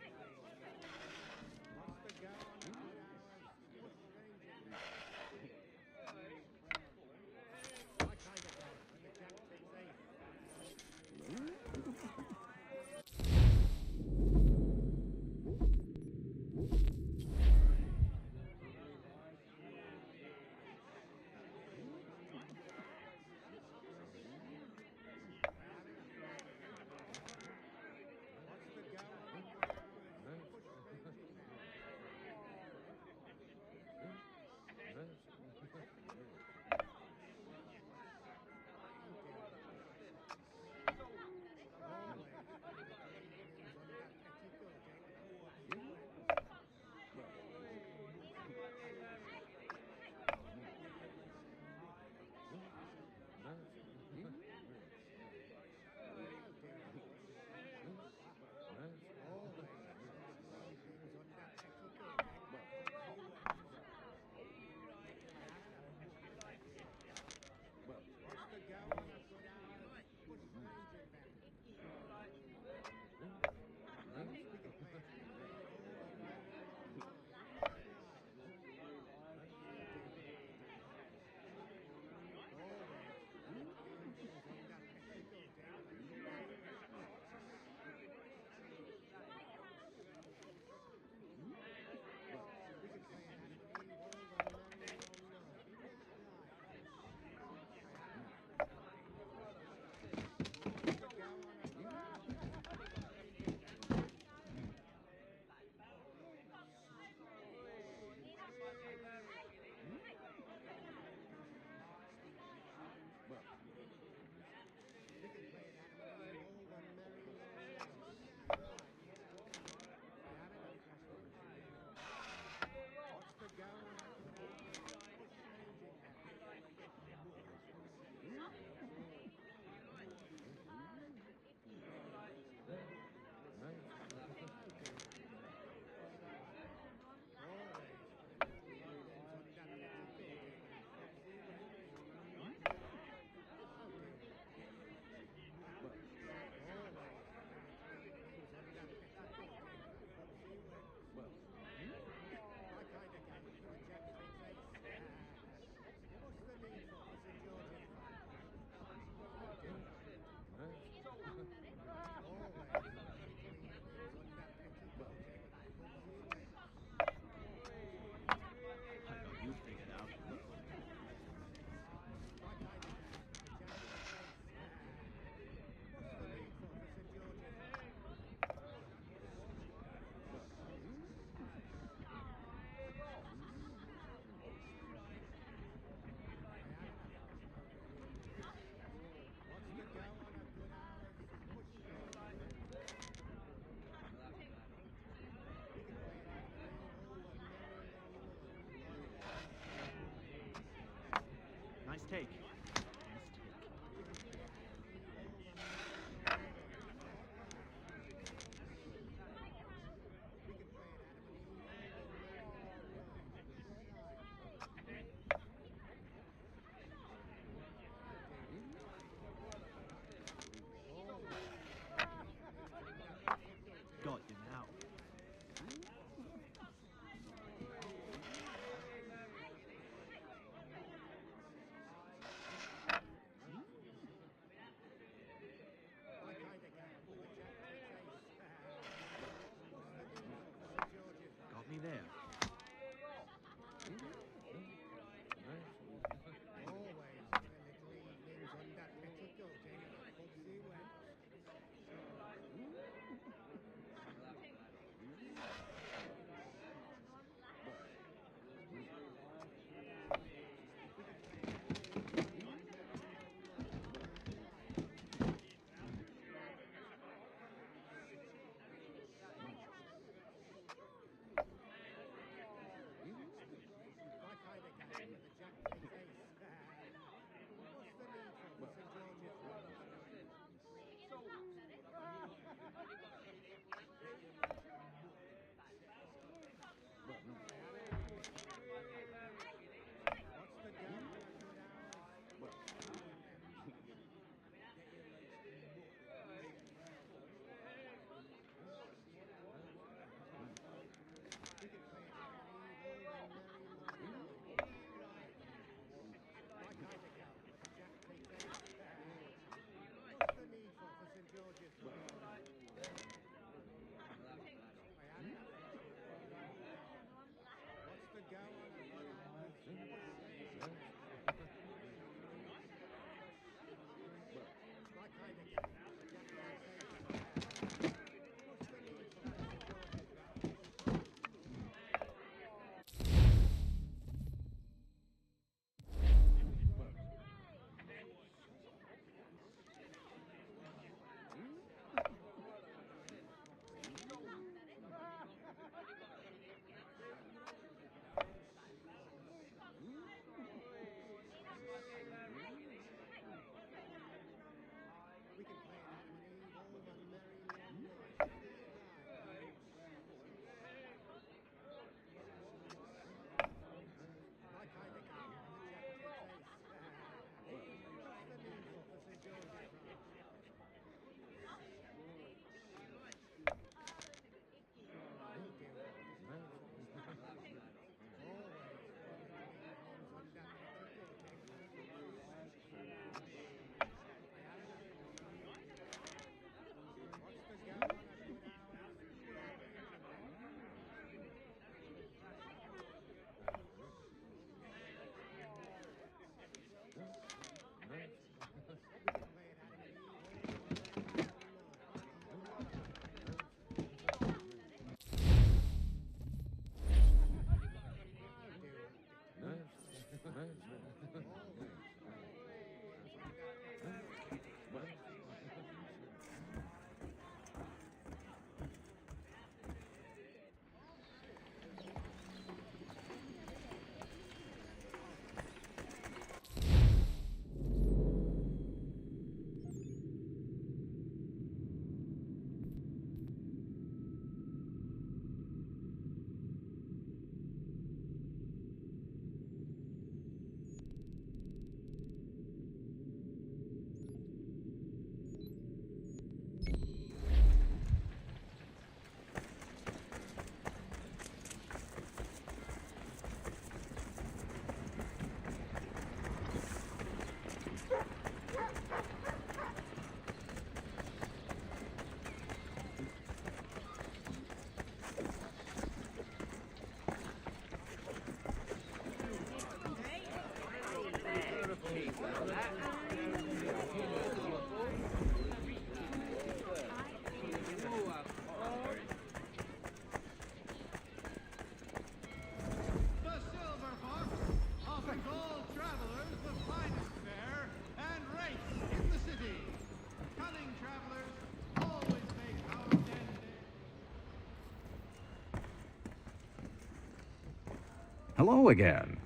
Hello again.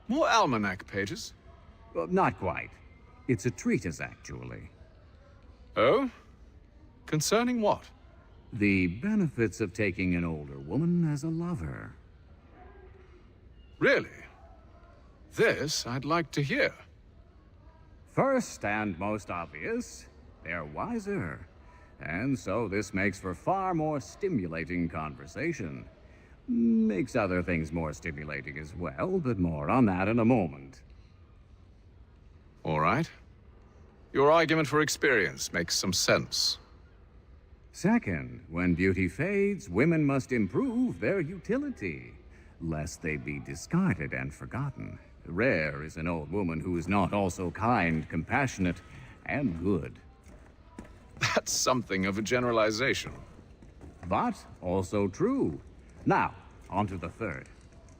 More almanac pages? Not quite. It's a treatise, actually. Oh? Concerning what? The benefits of taking an older woman as a lover. Really? This I'd like to hear. First and most obvious, they're wiser. And so this makes for far more stimulating conversation. Makes other things more stimulating as well, but more on that in a moment. All right. Your argument for experience makes some sense. Second, when beauty fades, women must improve their utility, lest they be discarded and forgotten. Rare is an old woman who is not also kind, compassionate, and good. That's something of a generalization. But also true. Now, on to the third.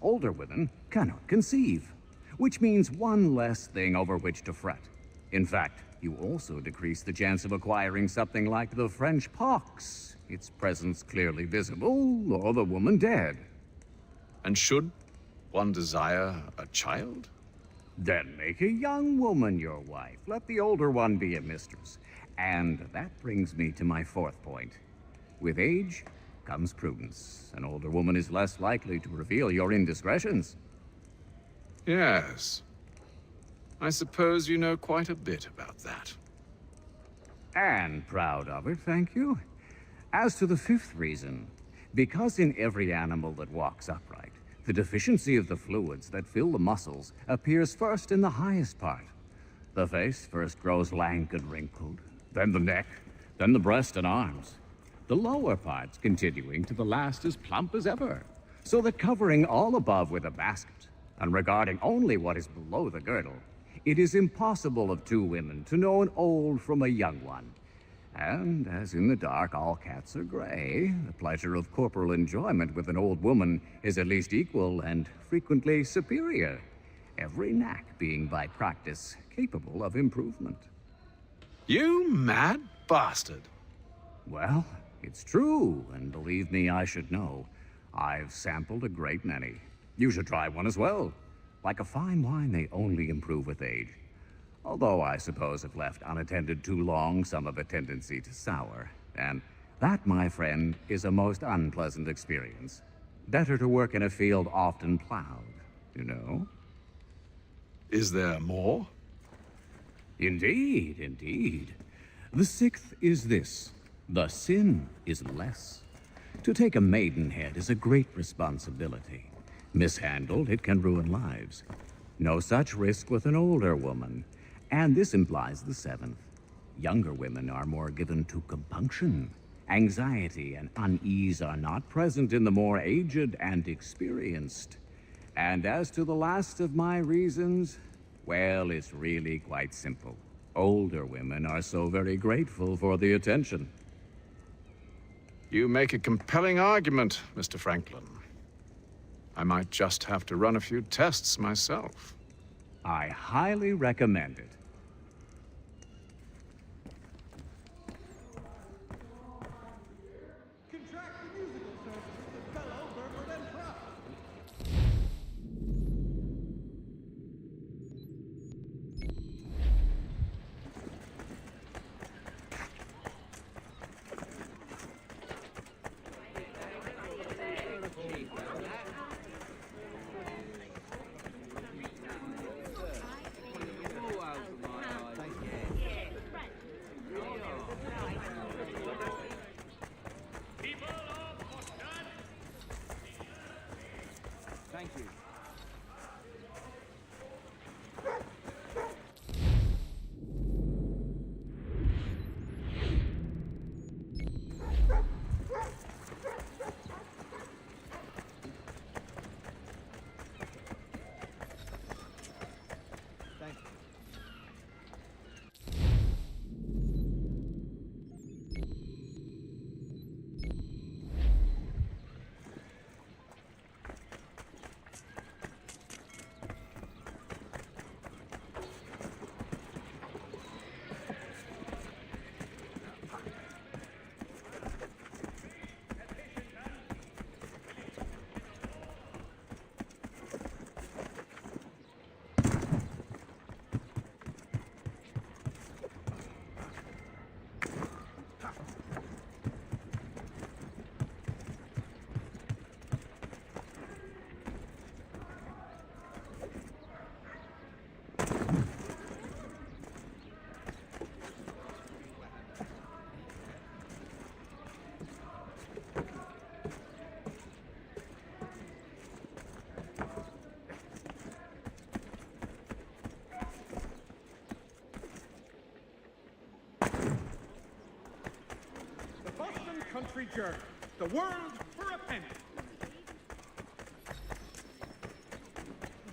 Older women cannot conceive, which means one less thing over which to fret. In fact, you also decrease the chance of acquiring something like the French pox, its presence clearly visible, or the woman dead. And should one desire a child? Then make a young woman your wife. Let the older one be a mistress. And that brings me to my fourth point. With age comes prudence. An older woman is less likely to reveal your indiscretions. Yes. I suppose you know quite a bit about that. And proud of it, thank you. As to the fifth reason, because in every animal that walks upright, the deficiency of the fluids that fill the muscles appears first in the highest part. The face first grows lank and wrinkled, then the neck, then the breast and arms. The lower parts continuing to the last as plump as ever, so that covering all above with a basket, and regarding only what is below the girdle, it is impossible of two women to know an old from a young one. And as in the dark all cats are gray, the pleasure of corporal enjoyment with an old woman is at least equal and frequently superior, every knack being by practice capable of improvement. You mad bastard! Well, it's true, and believe me, I should know. I've sampled a great many. You should try one as well. Like a fine wine, they only improve with age. Although I suppose if left unattended too long, some have a tendency to sour. And that, my friend, is a most unpleasant experience. Better to work in a field often plowed, you know? Is there more? Indeed, indeed. The sixth is this. The sin is less. To take a maidenhead is a great responsibility. Mishandled, it can ruin lives. No such risk with an older woman. And this implies the seventh. Younger women are more given to compunction. Anxiety and unease are not present in the more aged and experienced. And as to the last of my reasons, well, it's really quite simple. Older women are so very grateful for the attention. You make a compelling argument, Mr. Franklin. I might just have to run a few tests myself. I highly recommend it. Thank you. country journey. The world for a penny.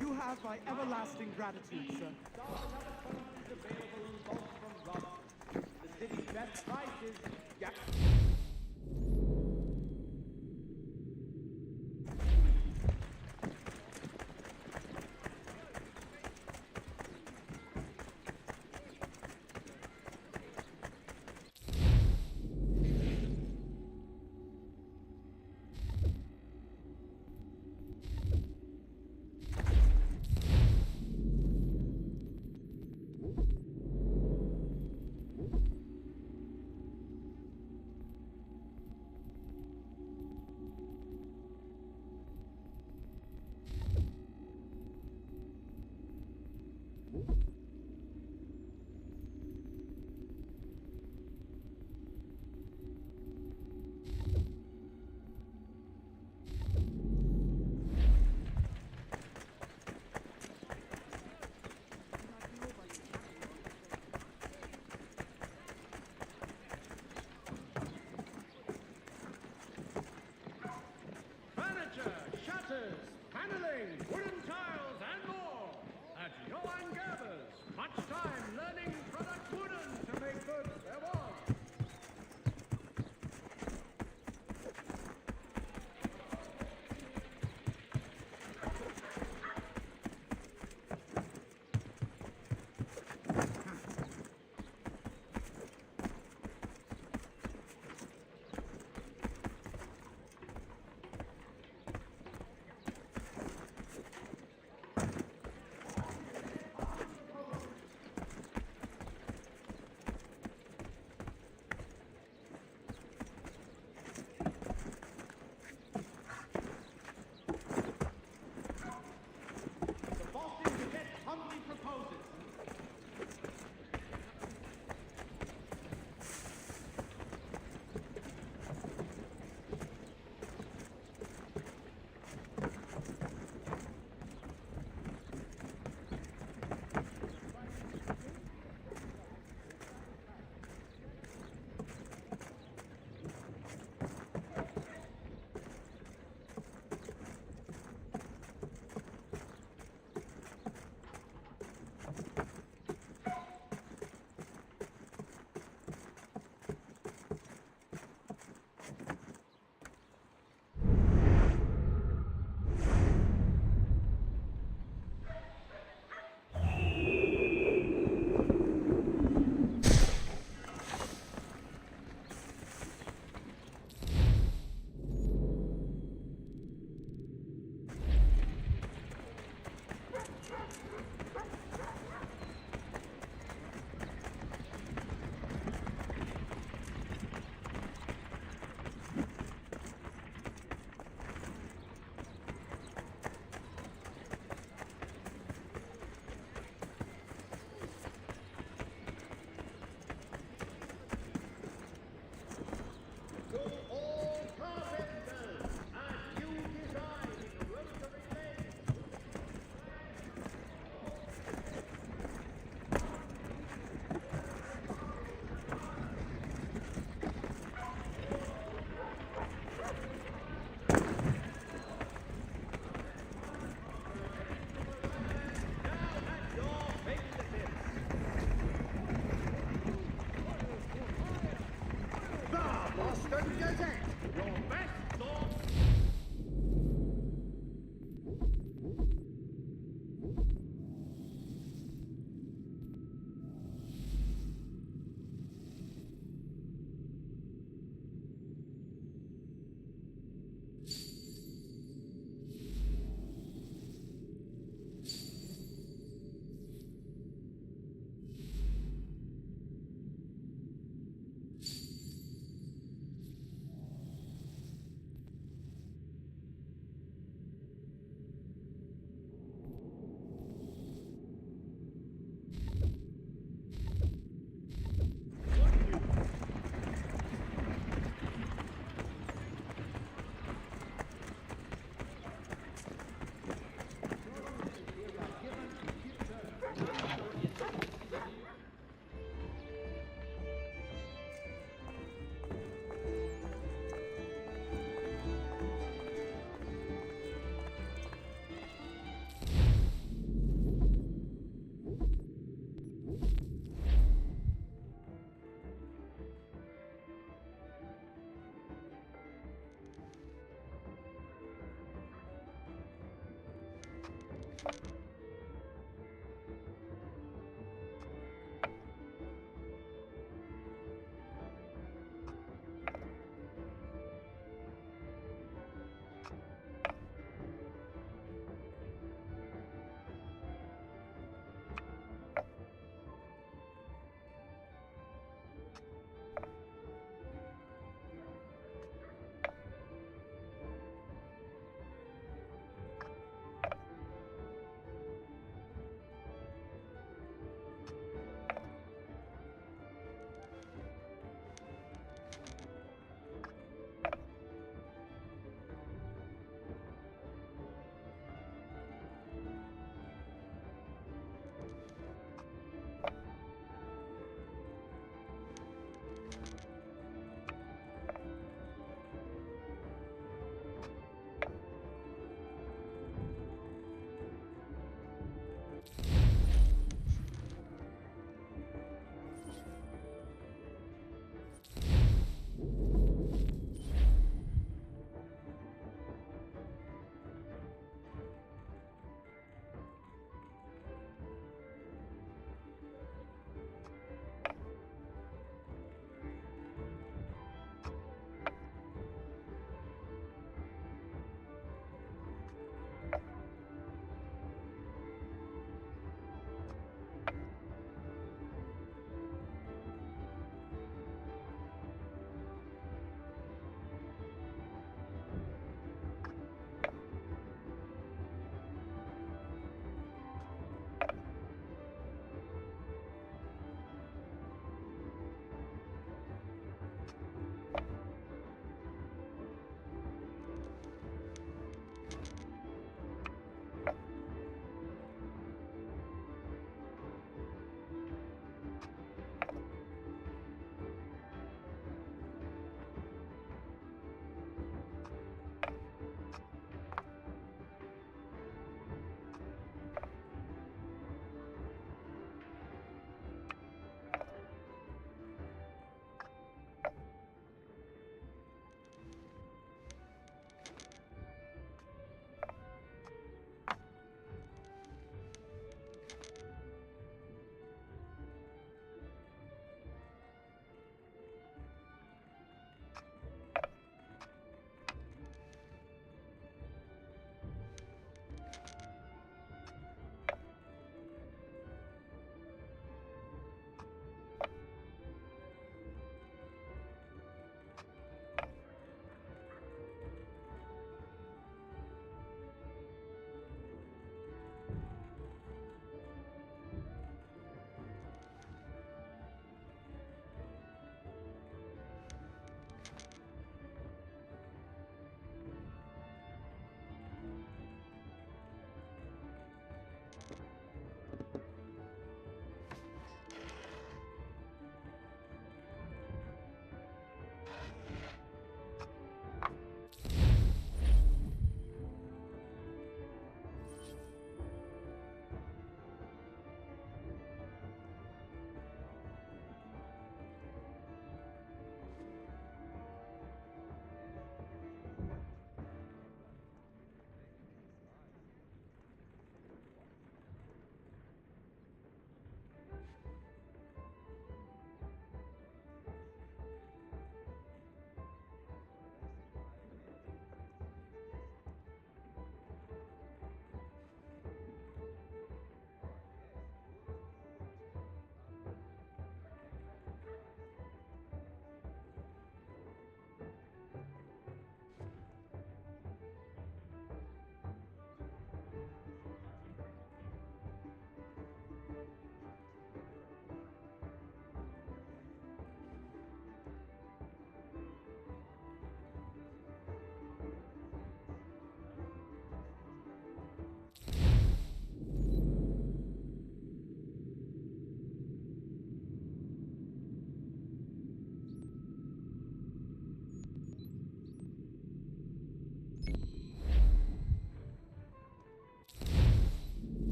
You have my everlasting gratitude, sir. The city's best prices. Yeah.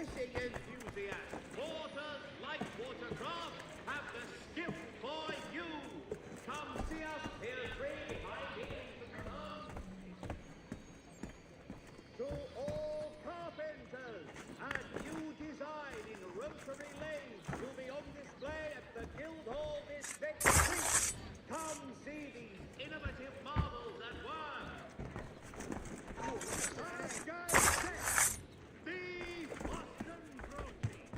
fishing enthusiasts, porters, light watercraft have the skiff for you. Come see us, Pier 3, high beams of the sun. To all carpenters, a new design in rotary lathes will be on display at the Guildhall this next week. Come see these innovative marvels at work. The Boston Protein.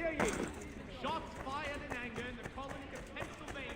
hear ye? Shots fired in anger in the colony of Pennsylvania.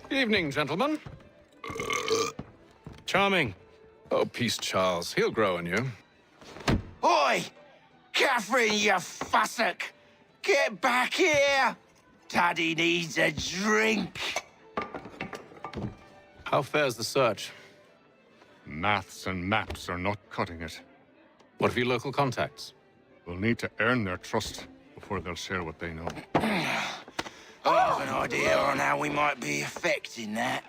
Evening, gentlemen. Charming. Oh, peace, Charles. He'll grow on you. Oi! Catherine, you fussock! Get back here! Daddy needs a drink. How fares the search? Maths and maps are not cutting it. What of your local contacts? We'll need to earn their trust before they'll share what they know. I have an idea on how we might be affecting that.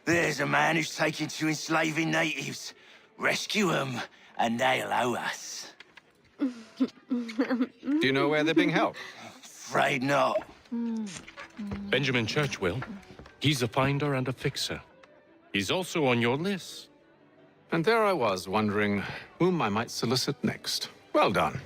There's a man who's taken to enslaving natives. Rescue them, and they'll owe us. Do you know where they're being held? Afraid not. Benjamin Church will. He's a finder and a fixer. He's also on your list. And there I was, wondering whom I might solicit next. Well done.